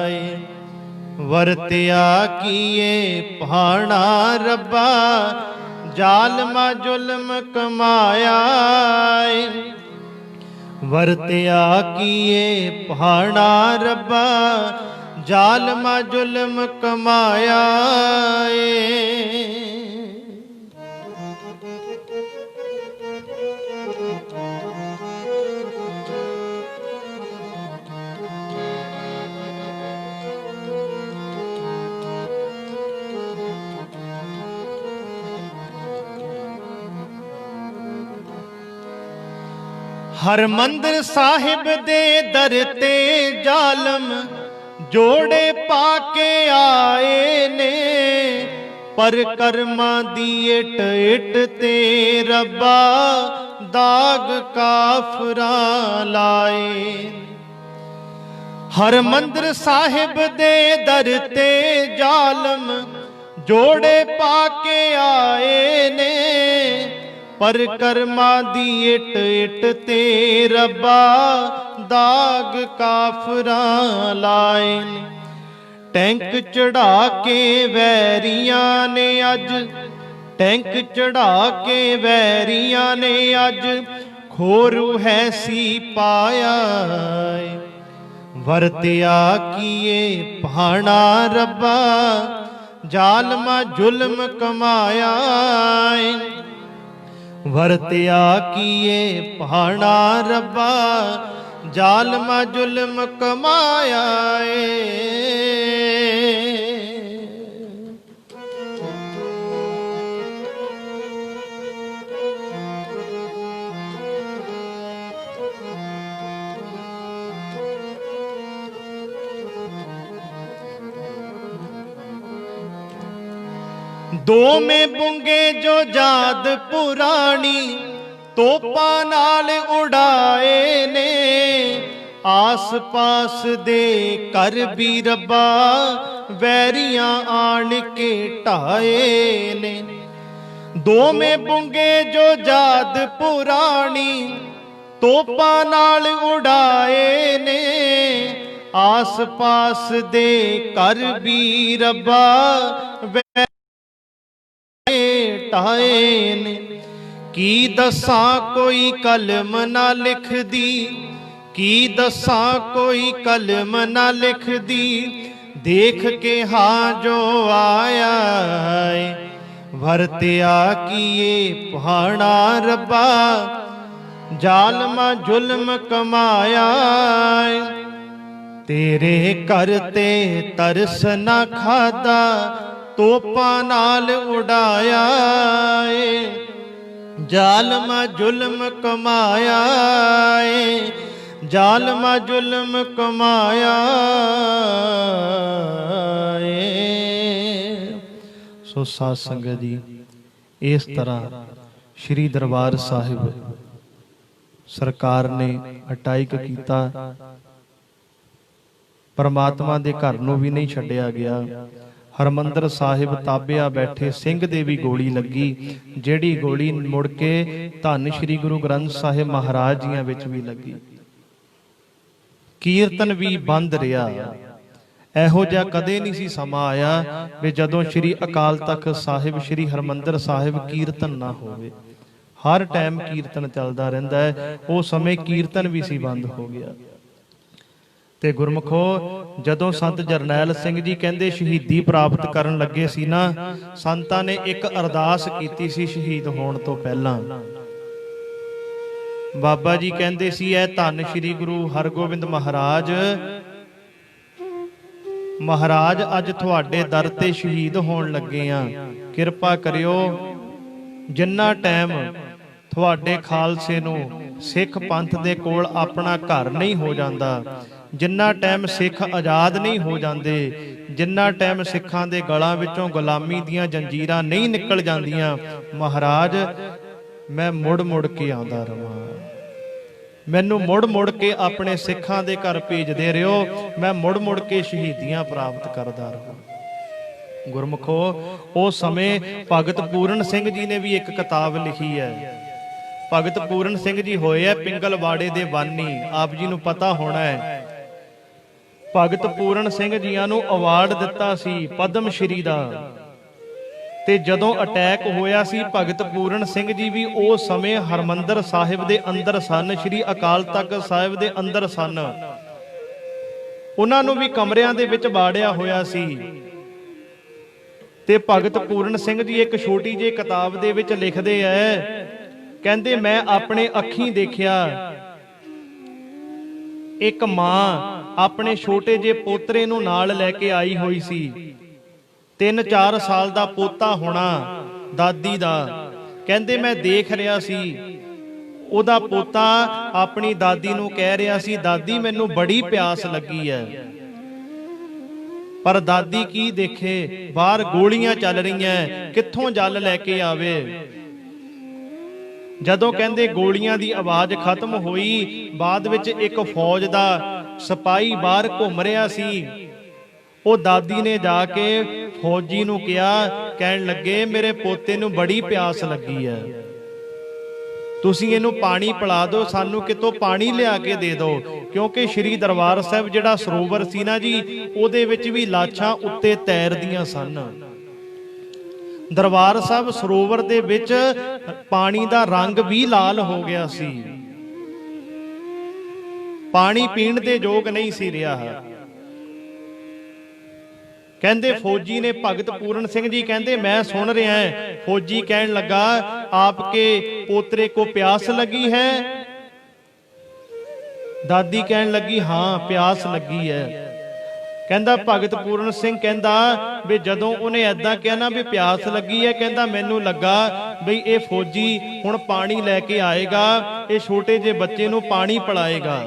ਏ। ਵਰਤਿਆ ਕੀਏ ਭਾਣਾ ਰੱਬਾ, ਜ਼ਾਲਮਾ ਜ਼ੁਲਮ ਕਮਾਇਆ ਏ। ਵਰਤਿਆ ਕੀਏ ਭਾਣਾ ਰੱਬਾ, ਜ਼ਾਲਮਾ ਜ਼ੁਲਮ ਕਮਾਇਆ ਏ। ਹਰਮੰਦਰ ਸਾਹਿਬ ਦੇ ਦਰ ਤੇ ਜ਼ਾਲਮ ਜੋੜੇ ਪਾ ਕੇ ਆਏ ਨੇ। ਪਰ ਕਰਮਾਂ ਦੀ ਇੱਟ ਇੱਟ ਤੇ ਰੱਬਾ, ਦਾਗ ਕਾਫਰਾਂ ਲਾਏ। ਹਰਮੰਦਰ ਸਾਹਿਬ ਦੇ ਦਰ ਤੇ ਜ਼ਾਲਮ ਜੋੜੇ ਪਾ ਕੇ ਆਏ ਨੇ। ਪਰ ਕਰਮਾਂ ਦੀ ਇੱਟ ਇੱਟ ਤੇ ਰੱਬਾ, ਦਾਗ ਕਾਫਰਾਂ ਲਾਏ ਨੇ। ਟੈਂਕ ਚੜਾ ਕੇ ਵੈਰੀਆਂ ਨੇ ਅੱਜ, ਟੈਂਕ ਚੜਾ ਕੇ ਵੈਰੀਆਂ ਨੇ ਅੱਜ, ਖੋਰੂ ਹੈ ਸੀ ਪਾਇਆ ਏ। ਵਰਤਿਆ ਕੀਏ ਭਾਣਾ ਰੱਬਾ, ਜ਼ਾਲਮਾ ਜ਼ੁਲਮ ਕਮਾਇਆ ਏ। ਵਰਤਿਆ ਕੀਏ ਭਾਣਾ ਰੱਬਾ, ਜ਼ਾਲਮਾ ਜ਼ੁਲਮ ਕਮਾਇਆ ਏ। ਦੋ में बुंगे जो जाद पुरानी, ਤੋਪਾਂ ਨਾਲ ਉਡਾਏ ਨੇ। ਆਸ ਪਾਸ ਦੇ ਘਰ ਵੀ ਰੱਬਾ, ਵੈਰੀਆਂ ਆਣ ਕੇ ਢਾਏ ਨੇ। ਦੋਵੇਂ ਬੁੰਗੇ ਜੋ ਜਾਦ ਪੁਰਾਣੀ, ਤੋਪਾਂ ਨਾਲ ਉਡਾਏ ਨੇ। ਆਸ ਪਾਸ ਦੇ ਘਰ ਵੀ ਰੱਬਾ, ਢਾਏ ਨੇ। ਕੀ ਦੱਸਾਂ ਕੋਈ ਕਲਮ ਨਾ ਲਿਖਦੀ, ਕੀ ਦੱਸਾਂ ਕੋਈ ਕਲਮ ਨਾ ਲਿਖਦੀ। ਦੇਖ ਕੇ ਹਾਂ ਜੋ ਆਇਆ ਏ। ਵਰਤਿਆ ਕੀਏ ਭਾਣਾ ਰੱਬਾ, ਜ਼ਾਲਮਾ ਜ਼ੁਲਮ ਕਮਾਇਆ। ਤੇਰੇ ਘਰ ਤੇ ਤਰਸ ਨਾ ਖਾਦਾ, ਤੋਪਾਂ ਨਾਲ ਉਡਾਇਆ ਏ। ਜ਼ਾਲਮਾ ਜ਼ੁਲਮ ਕਮਾਇਆ ਏ, ਜ਼ਾਲਮਾ ਜ਼ੁਲਮ ਕਮਾਇਆ ਏ। ਸੋ ਸਾਧ ਸੰਗਤ ਜੀ, ਇਸ ਤਰ੍ਹਾਂ ਸ੍ਰੀ ਦਰਬਾਰ ਸਾਹਿਬ ਸਰਕਾਰ ਨੇ ਅਟੈਕ ਕੀਤਾ। ਪਰਮਾਤਮਾ ਦੇ ਘਰ ਨੂੰ ਵੀ ਨਹੀਂ ਛੱਡਿਆ ਗਿਆ। ਹਰਮੰਦਰ ਸਾਹਿਬ ਤਾਬਿਆ ਬੈਠੇ ਸਿੰਘ ਦੇ ਵੀ ਗੋਲੀ ਲੱਗੀ, ਜਿਹੜੀ ਗੋਲੀ ਮੁੜ ਕੇ ਧੰਨ ਸ੍ਰੀ ਗੁਰੂ ਗ੍ਰੰਥ ਸਾਹਿਬ ਮਹਾਰਾਜ ਜੀਆਂ ਵਿੱਚ ਵੀ ਲੱਗੀ। ਕੀਰਤਨ ਵੀ ਬੰਦ ਰਿਹਾ। ਇਹੋ ਜਿਹਾ ਕਦੇ ਨਹੀਂ ਸੀ ਸਮਾਂ ਆਇਆ ਵੀ ਜਦੋਂ ਸ੍ਰੀ ਅਕਾਲ ਤਖਤ ਸਾਹਿਬ ਸ੍ਰੀ ਹਰਮੰਦਰ ਸਾਹਿਬ ਕੀਰਤਨ ਨਾ ਹੋਵੇ। ਹਰ ਟਾਈਮ ਕੀਰਤਨ ਚੱਲਦਾ ਰਹਿੰਦਾ ਹੈ। ਉਹ ਸਮੇਂ ਕੀਰਤਨ ਵੀ ਸੀ ਬੰਦ ਹੋ ਗਿਆ। ਤੇ ਗੁਰਮੁਖੋ, ਜਦੋਂ ਸੰਤ ਜਰਨੈਲ ਸਿੰਘ ਜੀ ਕਹਿੰਦੇ ਸ਼ਹੀਦੀ ਪ੍ਰਾਪਤ ਕਰਨ ਲੱਗੇ ਸੀ ਨਾ, ਸੰਤਾਂ ਨੇ ਇੱਕ ਅਰਦਾਸ ਕੀਤੀ ਸੀ ਸ਼ਹੀਦ ਹੋਣ ਤੋਂ ਪਹਿਲਾਂ। ਬਾਬਾ ਜੀ ਕਹਿੰਦੇ ਸੀ, ਇਹ ਧੰਨ ਸ੍ਰੀ ਗੁਰੂ ਹਰਗੋਬਿੰਦ ਮਹਾਰਾਜ, ਮਹਾਰਾਜ ਅੱਜ ਤੁਹਾਡੇ ਦਰ ਤੇ ਸ਼ਹੀਦ ਹੋਣ ਲੱਗੇ ਆ। ਕਿਰਪਾ ਕਰਿਓ, ਜਿੰਨਾ ਟਾਈਮ ਤੁਹਾਡੇ ਖਾਲਸੇ ਨੂੰ ਸਿੱਖ ਪੰਥ ਦੇ ਕੋਲ ਆਪਣਾ ਘਰ ਨਹੀਂ ਹੋ ਜਾਂਦਾ, ਜਿੰਨਾ ਟਾਈਮ ਸਿੱਖ ਆਜ਼ਾਦ ਨਹੀਂ ਹੋ ਜਾਂਦੇ, ਜਿੰਨਾ ਟਾਈਮ ਸਿੱਖਾਂ ਦੇ ਗਲਾਂ ਵਿੱਚੋਂ ਗੁਲਾਮੀ ਦੀਆਂ ਜੰਜੀਰਾਂ ਨਹੀਂ ਨਿਕਲ ਜਾਂਦੀਆਂ, ਮਹਾਰਾਜ ਮੈਂ ਮੁੜ ਮੁੜ ਕੇ ਆਉਂਦਾ ਰਵਾਂ। ਮੈਨੂੰ ਮੁੜ ਮੁੜ ਕੇ ਆਪਣੇ ਸਿੱਖਾਂ ਦੇ ਘਰ ਭੇਜਦੇ ਰਹੋ, ਮੈਂ ਮੁੜ ਮੁੜ ਕੇ ਸ਼ਹੀਦੀਆਂ ਪ੍ਰਾਪਤ ਕਰਦਾ ਰਹਾਂ। ਗੁਰਮੁਖੋ, ਉਸ ਸਮੇਂ ਭਗਤ ਪੂਰਨ ਸਿੰਘ ਜੀ ਨੇ ਵੀ ਇੱਕ ਕਿਤਾਬ ਲਿਖੀ ਹੈ। ਭਗਤ ਪੂਰਨ ਸਿੰਘ ਜੀ ਹੋਏ ਆ ਪਿੰਗਲਵਾੜੇ ਦੇ ਬਾਨੀ, ਆਪ ਜੀ ਨੂੰ ਪਤਾ ਹੋਣਾ ਹੈ। ਭਗਤ ਪੂਰਨ ਸਿੰਘ ਜੀਆਂ ਨੂੰ ਅਵਾਰਡ ਦਿੱਤਾ ਸੀ ਪਦਮ ਸ਼੍ਰੀ ਦਾ। ਤੇ ਜਦੋਂ ਅਟੈਕ ਹੋਇਆ ਸੀ, ਭਗਤ ਪੂਰਨ ਸਿੰਘ ਜੀ ਵੀ ਉਸ ਸਮੇਂ ਹਰਮੰਦਰ ਸਾਹਿਬ ਦੇ ਅੰਦਰ ਸਨ, ਸ੍ਰੀ ਅਕਾਲ ਤਖਤ ਸਾਹਿਬ ਦੇ ਅੰਦਰ ਸਨ। ਉਹਨਾਂ ਨੂੰ ਵੀ ਕਮਰਿਆਂ ਦੇ ਵਿੱਚ ਬਾੜਿਆ ਹੋਇਆ ਸੀ। ਤੇ ਭਗਤ ਪੂਰਨ ਸਿੰਘ ਜੀ ਇੱਕ ਛੋਟੀ ਜਿਹੀ ਕਿਤਾਬ ਦੇ ਵਿੱਚ ਲਿਖਦੇ ਐ, ਕਹਿੰਦੇ ਮੈਂ ਆਪਣੇ ਅੱਖੀਂ ਦੇਖਿਆ ਇੱਕ ਮਾਂ ਆਪਣੇ ਛੋਟੇ ਜਿਹੇ ਪੋਤਰੇ ਨੂੰ ਨਾਲ ਲੈ ਕੇ ਆਈ ਹੋਈ ਸੀ। 3-4 ਸਾਲ ਦਾ ਪੋਤਾ ਹੋਣਾ ਦਾਦੀ ਦਾ। ਕਹਿੰਦੇ ਮੈਂ ਦੇਖ ਰਿਹਾ ਸੀ, ਉਹਦਾ ਪੋਤਾ ਆਪਣੀ ਦਾਦੀ ਨੂੰ ਕਹਿ ਰਿਹਾ ਸੀ, ਦਾਦੀ ਮੈਨੂੰ ਬੜੀ ਪਿਆਸ ਲੱਗੀ ਹੈ। ਪਰ ਦਾਦੀ ਕੀ ਦੇਖੇ, ਬਾਹਰ ਗੋਲੀਆਂ ਚੱਲ ਰਹੀਆਂ, ਕਿੱਥੋਂ ਜਲ ਲੈ ਕੇ ਆਵੇ। ਜਦੋਂ ਕਹਿੰਦੇ ਗੋਲੀਆਂ ਦੀ ਆਵਾਜ਼ ਖਤਮ ਹੋਈ, ਬਾਅਦ ਵਿੱਚ ਇੱਕ ਫੌਜ ਦਾ ਸਿਪਾਹੀ ਬਾਹਰ ਘੁੰਮ ਰਿਹਾ ਸੀ। ਉਹ ਦਾਦੀ ਨੇ ਜਾ ਕੇ ਫੌਜੀ ਨੂੰ ਕਿਹਾ, ਕਹਿਣ ਲੱਗੇ ਮੇਰੇ ਪੋਤੇ ਨੂੰ ਬੜੀ ਪਿਆਸ ਲੱਗੀ ਹੈ, ਤੁਸੀਂ ਇਹਨੂੰ ਪਾਣੀ ਪਿਲਾ ਦਿਓ, ਸਾਨੂੰ ਕਿਤੋਂ ਪਾਣੀ ਲਿਆ ਕੇ ਦੇ ਦਿਓ। ਕਿਉਂਕਿ ਸ੍ਰੀ ਦਰਬਾਰ ਸਾਹਿਬ ਜਿਹੜਾ ਸਰੋਵਰ ਸੀ ਨਾ ਜੀ, ਉਹਦੇ ਵਿੱਚ ਵੀ ਲਾਸ਼ਾਂ ਉੱਤੇ ਤੈਰਦੀਆਂ ਸਨ। ਦਰਬਾਰ ਸਾਹਿਬ ਸਰੋਵਰ ਦੇ ਵਿੱਚ ਪਾਣੀ ਦਾ ਰੰਗ ਵੀ ਲਾਲ ਹੋ ਗਿਆ ਸੀ, ਪਾਣੀ ਪੀਣ ਦੇ ਯੋਗ ਨਹੀਂ ਸੀ ਰਿਹਾ। ਕਹਿੰਦੇ ਫੌਜੀ ਨੇ, ਭਗਤ ਪੂਰਨ ਸਿੰਘ ਜੀ ਕਹਿੰਦੇ ਮੈਂ ਸੁਣ ਰਿਹਾ ਹਾਂ। ਫੌਜੀ ਕਹਿਣ ਲੱਗਾ, ਆਪਕੇ ਪੋਤਰੇ को प्यास लगी है? ਦਾਦੀ ਕਹਿਣ ਲੱਗੀ ਹਾਂ ਪਿਆਸ ਲੱਗੀ ਹੈ। ਕਹਿੰਦਾ ਭਗਤ ਪੂਰਨ ਸਿੰਘ ਕਹਿੰਦਾ ਵੀ ਜਦੋਂ ਉਹਨੇ ਐਦਾਂ ਕਿਹਾ ਨਾ ਵੀ ਪਿਆਸ ਲੱਗੀ ਹੈ, ਕਹਿੰਦਾ ਮੈਨੂੰ ਲੱਗਾ ਬਈ ਇਹ ਫੌਜੀ ਹੁਣ ਪਾਣੀ ਲੈ ਕੇ ਆਏਗਾ, ਇਹ ਛੋਟੇ ਜਿਹੇ ਬੱਚੇ ਨੂੰ ਪਾਣੀ ਪਿਲਾਏਗਾ।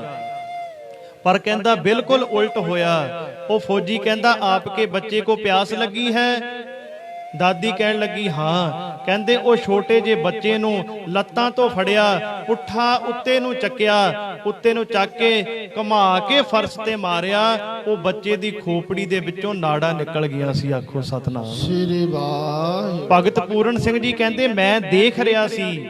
ਪਰ ਕਹਿੰਦਾ ਬਿਲਕੁਲ ਉਲਟ ਹੋਇਆ। ਉਹ ਫੌਜੀ ਕਹਿੰਦਾ ਆਪਕੇ ਬੱਚੇ को प्यास लगी है? ਦਾਦੀ ਕਹਿਣ ਲੱਗੀ ਹਾਂ। ਕਹਿੰਦੇ ਉਹ ਛੋਟੇ ਜਿਹੇ ਬੱਚੇ ਨੂੰ ਲੱਤਾਂ ਤੋਂ ਫੜਿਆ, ਪੁੱਠਾ ਉੱਤੇ ਨੂੰ ਚੱਕਿਆ, ਉੱਤੇ ਨੂੰ ਚੱਕ ਕੇ ਘੁਮਾ ਕੇ ਫਰਸ਼ ਤੇ ਮਾਰਿਆ। ਉਹ ਬੱਚੇ ਦੀ ਖੋਪੜੀ ਦੇ ਵਿੱਚੋਂ ਨਾੜਾਂ ਨਿਕਲ ਗਈਆਂ ਸੀ। ਆਖੋ ਸਤਨਾਮ ਸ੍ਰੀ ਵਾਹਿਗੁਰੂ। ਭਗਤ ਪੂਰਨ ਸਿੰਘ ਜੀ ਕਹਿੰਦੇ ਮੈਂ ਦੇਖ ਰਿਹਾ ਸੀ।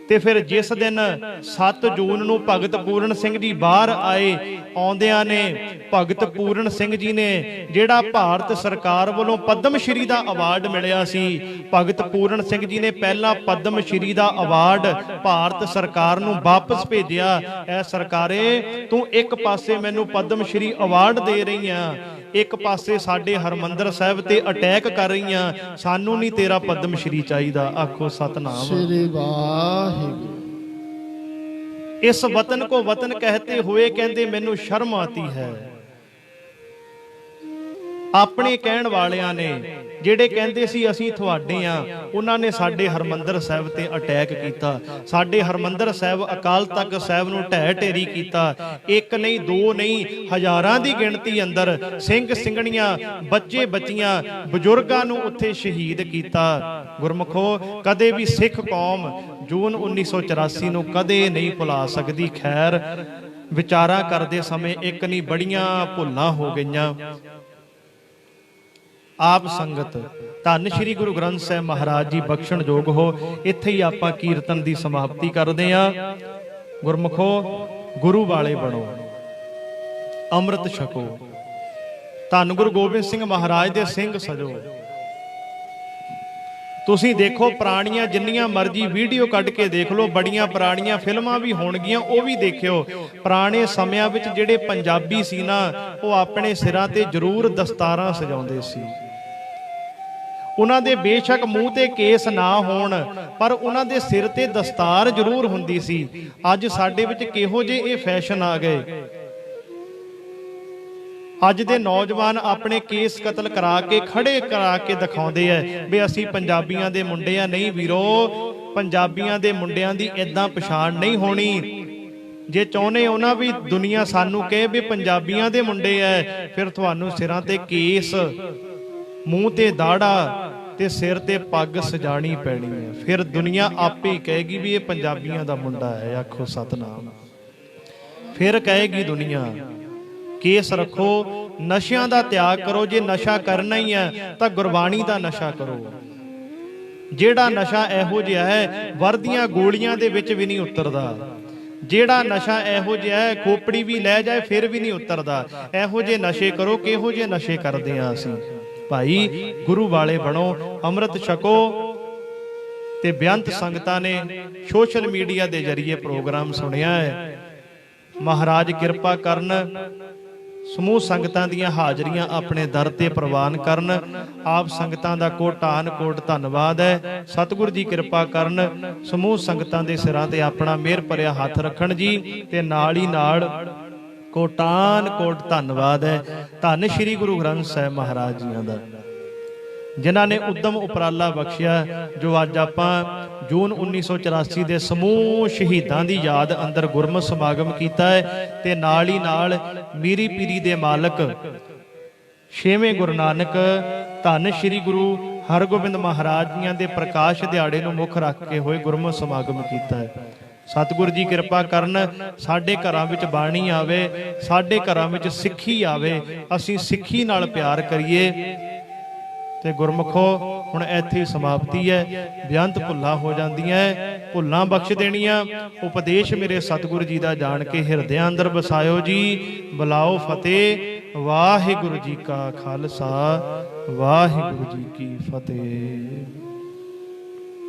ਤੇ ਫਿਰ ਜਿਸ ਦਿਨ 7 ਜੂਨ ਨੂੰ ਭਗਤ ਪੂਰਨ ਸਿੰਘ ਜੀ ਬਾਹਰ ਆਏ, ਆਉਂਦਿਆਂ ਨੇ ਭਗਤ ਪੂਰਨ ਸਿੰਘ ਜੀ ਨੇ ਜਿਹੜਾ ਭਾਰਤ ਸਰਕਾਰ ਵੱਲੋਂ ਪਦਮ ਸ਼੍ਰੀ ਦਾ ਅਵਾਰਡ ਮਿਲਿਆ ਸੀ, ਭਗਤ ਪੂਰਨ ਸਿੰਘ ਜੀ ਨੇ ਪਹਿਲਾਂ ਪਦਮ ਸ਼੍ਰੀ ਦਾ ਅਵਾਰਡ ਭਾਰਤ ਸਰਕਾਰ ਨੂੰ ਵਾਪਸ ਭੇਜਿਆ। ਐ ਸਰਕਾਰੇ, ਤੂੰ ਇੱਕ ਪਾਸੇ ਮੈਨੂੰ ਪਦਮ ਸ਼੍ਰੀ ਅਵਾਰਡ ਦੇ ਰਹੀ ਆ, ਇੱਕ ਪਾਸੇ ਸਾਡੇ ਹਰਮੰਦਰ ਸਾਹਿਬ ਤੇ ਅਟੈਕ ਕਰ ਰਹੀਆਂ, ਸਾਨੂੰ ਨਹੀਂ ਤੇਰਾ ਪਦਮ ਸ਼੍ਰੀ ਚਾਹੀਦਾ। ਆਖੋ ਸਤਨਾਮ। ਸ੍ਰੀ ਵਾਹਿਗੁਰੂ। इस वतन को वतन कहते हुए कहते मैनू शर्म आती है। ਆਪਣੇ ਕਹਿਣ ਵਾਲਿਆਂ ਨੇ ਜਿਹੜੇ ਕਹਿੰਦੇ ਸੀ ਅਸੀਂ ਤੁਹਾਡੇ ਆ, ਉਹਨਾਂ ਨੇ ਸਾਡੇ ਹਰਮੰਦਰ ਸਾਹਿਬ ਤੇ ਅਟੈਕ ਕੀਤਾ। ਸਾਡੇ ਹਰਮੰਦਰ ਸਾਹਿਬ ਅਕਾਲ ਤਖਤ ਸਾਹਿਬ ਨੂੰ ਢਹਿ ਢੇਰੀ ਕੀਤਾ। ਇੱਕ ਨਹੀਂ, ਦੋ ਨਹੀਂ, ਹਜ਼ਾਰਾਂ ਦੀ ਗਿਣਤੀ ਅੰਦਰ ਸਿੰਘ ਸਿੰਘਣੀਆਂ, ਬੱਚੇ ਬੱਚੀਆਂ, ਬਜ਼ੁਰਗਾਂ ਨੂੰ ਉੱਥੇ ਸ਼ਹੀਦ ਕੀਤਾ। ਗੁਰਮੁਖੋ, ਕਦੇ ਵੀ ਸਿੱਖ ਕੌਮ ਜੂਨ 1984 ਨੂੰ ਕਦੇ ਨਹੀਂ ਭੁਲਾ ਸਕਦੀ। ਖੈਰ, ਵਿਚਾਰਾਂ ਕਰਦੇ ਸਮੇਂ ਇੱਕ ਨਹੀਂ ਬੜੀਆਂ ਭੁੱਲਾਂ ਹੋ ਗਈਆਂ। ਆਪ ਸੰਗਤ ਧੰਨ ਸ਼੍ਰੀ ਗੁਰੂ ਗ੍ਰੰਥ ਸਾਹਿਬ ਮਹਾਰਾਜ ਜੀ ਬਖਸ਼ਣ ਯੋਗ ਹੋ। ਇੱਥੇ ਹੀ ਆਪਾਂ ਕੀਰਤਨ ਦੀ ਸਮਾਪਤੀ ਕਰਦੇ ਆਂ। ਗੁਰਮੁਖੋ, ਗੁਰੂ ਵਾਲੇ ਬਣੋ, ਅੰਮ੍ਰਿਤ ਛਕੋ, ਧੰਨ ਗੁਰੂ ਗੋਬਿੰਦ ਸਿੰਘ ਮਹਾਰਾਜ ਦੇ ਸਿੰਘ ਸਜੋ। ਤੁਸੀਂ ਦੇਖੋ, ਪੁਰਾਣੀਆਂ ਜਿੰਨੀਆਂ ਮਰਜ਼ੀ ਵੀਡੀਓ ਕੱਢ ਕੇ ਦੇਖ ਲਓ, ਬੜੀਆਂ ਪੁਰਾਣੀਆਂ ਫਿਲਮਾਂ ਵੀ ਹੋਣਗੀਆਂ, ਉਹ ਵੀ ਦੇਖਿਓ। ਪੁਰਾਣੇ ਸਮਿਆਂ ਵਿੱਚ ਜਿਹੜੇ ਪੰਜਾਬੀ ਸੀ ਨਾ, ਉਹ ਆਪਣੇ ਸਿਰਾਂ ਤੇ ਜ਼ਰੂਰ ਦਸਤਾਰਾਂ ਸਜਾਉਂਦੇ ਸੀ। ਉਹਨਾਂ ਦੇ ਬੇਸ਼ੱਕ ਮੂੰਹ ਤੇ ਕੇਸ ਨਾ ਹੋਣ, ਪਰ ਉਹਨਾਂ ਦੇ ਸਿਰ ਤੇ ਦਸਤਾਰ ਜ਼ਰੂਰ ਹੁੰਦੀ ਸੀ। ਅੱਜ ਸਾਡੇ ਵਿੱਚ ਕਿਹੋ ਜਿਹੇ ਇਹ ਫੈਸ਼ਨ ਆ ਗਏ। ਅੱਜ ਦੇ ਨੌਜਵਾਨ ਆਪਣੇ ਕੇਸ ਕਤਲ ਕਰਾ ਕੇ ਖੜੇ ਕਰਾ ਕੇ ਦਿਖਾਉਂਦੇ ਐ ਵੀ ਅਸੀਂ ਪੰਜਾਬੀਆਂ ਦੇ ਮੁੰਡੇ ਆ। ਨਹੀਂ ਵੀਰੋ, ਪੰਜਾਬੀਆਂ ਦੇ ਮੁੰਡਿਆਂ ਦੀ ਇਦਾਂ ਪਛਾਣ ਨਹੀਂ ਹੋਣੀ। ਜੇ ਚਾਹੁੰਦੇ ਹੋ ਨਾ ਵੀ ਦੁਨੀਆ ਸਾਨੂੰ ਕਹੇ ਵੀ ਪੰਜਾਬੀਆਂ ਦੇ ਮੁੰਡੇ ਐ, ਫਿਰ ਤੁਹਾਨੂੰ ਸਿਰਾਂ ਤੇ ਕੇਸ, ਮੂੰਹ ਤੇ ਦਾੜਾ ਤੇ ਸਿਰ ਤੇ ਪੱਗ ਸਜਾਣੀ ਪੈਣੀ ਹੈ। ਫਿਰ ਦੁਨੀਆ ਆਪੇ ਕਹੇਗੀ ਵੀ ਇਹ ਪੰਜਾਬੀਆਂ ਦਾ ਮੁੰਡਾ ਹੈ। ਆਖੋ ਸਤਨਾਮ। ਫਿਰ ਕਹੇਗੀ ਦੁਨੀਆ। ਕੇਸ ਰੱਖੋ, ਨਸ਼ਿਆਂ ਦਾ ਤਿਆਗ ਕਰੋ। ਜੇ ਨਸ਼ਾ ਕਰਨਾ ਹੀ ਹੈ ਤਾਂ ਗੁਰਬਾਣੀ ਦਾ ਨਸ਼ਾ ਕਰੋ। ਜਿਹੜਾ ਨਸ਼ਾ ਇਹੋ ਜਿਹਾ ਹੈ ਵਰਦੀਆਂ ਗੋਲੀਆਂ ਦੇ ਵਿੱਚ ਵੀ ਨਹੀਂ ਉਤਰਦਾ। ਜਿਹੜਾ ਨਸ਼ਾ ਇਹੋ ਜਿਹਾ ਹੈ ਖੋਪੜੀ ਵੀ ਲੈ ਜਾਏ ਫਿਰ ਵੀ ਨਹੀਂ ਉਤਰਦਾ। ਇਹੋ ਜਿਹੇ ਨਸ਼ੇ ਕਰੋ। ਕਿਹੋ ਜਿਹੇ ਨਸ਼ੇ ਕਰਦੇ ਆ ਅਸੀਂ? ਭਾਈ, ਗੁਰੂ ਵਾਲੇ ਬਣੋ, ਅੰਮ੍ਰਿਤ ਛਕੋ। ਤੇ ਬੇਅੰਤ ਸੰਗਤਾਂ ਨੇ ਸੋਸ਼ਲ ਮੀਡੀਆ ਦੇ ਜ਼ਰੀਏ ਪ੍ਰੋਗਰਾਮ ਸੁਣਿਆ ਹੈ। ਮਹਾਰਾਜ ਕਿਰਪਾ ਕਰਨ, ਸਮੂਹ ਸੰਗਤਾਂ ਦੀਆਂ ਹਾਜ਼ਰੀਆਂ ਆਪਣੇ ਦਰ ਤੇ ਪ੍ਰਵਾਨ ਕਰਨ। ਆਪ ਸੰਗਤਾਂ ਦਾ ਕੋਟਾਨ ਕੋਟ ਧੰਨਵਾਦ ਹੈ। ਸਤਿਗੁਰੂ ਜੀ ਕਿਰਪਾ ਕਰਨ, ਸਮੂਹ ਸੰਗਤਾਂ ਦੇ ਸਿਰਾਂ ਤੇ ਆਪਣਾ ਮਿਹਰ ਭਰਿਆ ਹੱਥ ਰੱਖਣ ਜੀ। ਤੇ ਨਾਲ ਹੀ ਨਾਲ ਕੋਟਾਨ ਕੋਟ ਧੰਨਵਾਦ ਹੈ ਧੰਨ ਸ਼੍ਰੀ ਗੁਰੂ ਗ੍ਰੰਥ ਸਾਹਿਬ ਮਹਾਰਾਜ ਜੀਆਂ ਦਾ, ਜਿਨ੍ਹਾਂ ਨੇ ਉਦਮ ਉਪਰਾਲਾ ਬਖਸ਼ਿਆ। ਜੋ ਅੱਜ ਆਪਾਂ ਜੂਨ 1984 ਦੇ ਸਮੂਹ ਸ਼ਹੀਦਾਂ ਦੀ ਯਾਦ ਅੰਦਰ ਗੁਰਮਤਿ ਸਮਾਗਮ ਕੀਤਾ ਹੈ। ਤੇ ਨਾਲ ਹੀ ਨਾਲ ਮੀਰੀ ਪੀਰੀ ਦੇ ਮਾਲਕ ਛੇਵੇਂ ਗੁਰੂ ਨਾਨਕ ਧੰਨ ਸ਼੍ਰੀ ਗੁਰੂ ਹਰਗੋਬਿੰਦ ਮਹਾਰਾਜ ਜੀਆਂ ਦੇ ਪ੍ਰਕਾਸ਼ ਦਿਹਾੜੇ ਨੂੰ ਮੁੱਖ ਰੱਖ ਕੇ ਹੋਏ ਗੁਰਮਤਿ ਸਮਾਗਮ ਕੀਤਾ ਹੈ। ਸਤਿਗੁਰੂ ਜੀ ਕਿਰਪਾ ਕਰਨ, ਸਾਡੇ ਘਰਾਂ ਵਿੱਚ ਬਾਣੀ ਆਵੇ, ਸਾਡੇ ਘਰਾਂ ਵਿੱਚ ਸਿੱਖੀ ਆਵੇ, ਅਸੀਂ ਸਿੱਖੀ ਨਾਲ ਪਿਆਰ ਕਰੀਏ। ਤੇ ਗੁਰਮੁਖੋ, ਹੁਣ ਇੱਥੇ ਸਮਾਪਤੀ ਹੈ। ਬੇਅੰਤ ਭੁੱਲਾਂ ਹੋ ਜਾਂਦੀਆਂ, ਭੁੱਲਾਂ ਬਖਸ਼ ਦੇਣੀਆਂ। ਉਪਦੇਸ਼ ਮੇਰੇ ਸਤਿਗੁਰੂ ਜੀ ਦਾ ਜਾਣ ਕੇ ਹਿਰਦਿਆਂ ਅੰਦਰ ਵਸਾਇਓ ਜੀ। ਬੁਲਾਓ ਫਤਿਹ। ਵਾਹਿਗੁਰੂ ਜੀ ਕਾ ਖਾਲਸਾ, ਵਾਹਿਗੁਰੂ ਜੀ ਕੀ ਫਤਿਹ।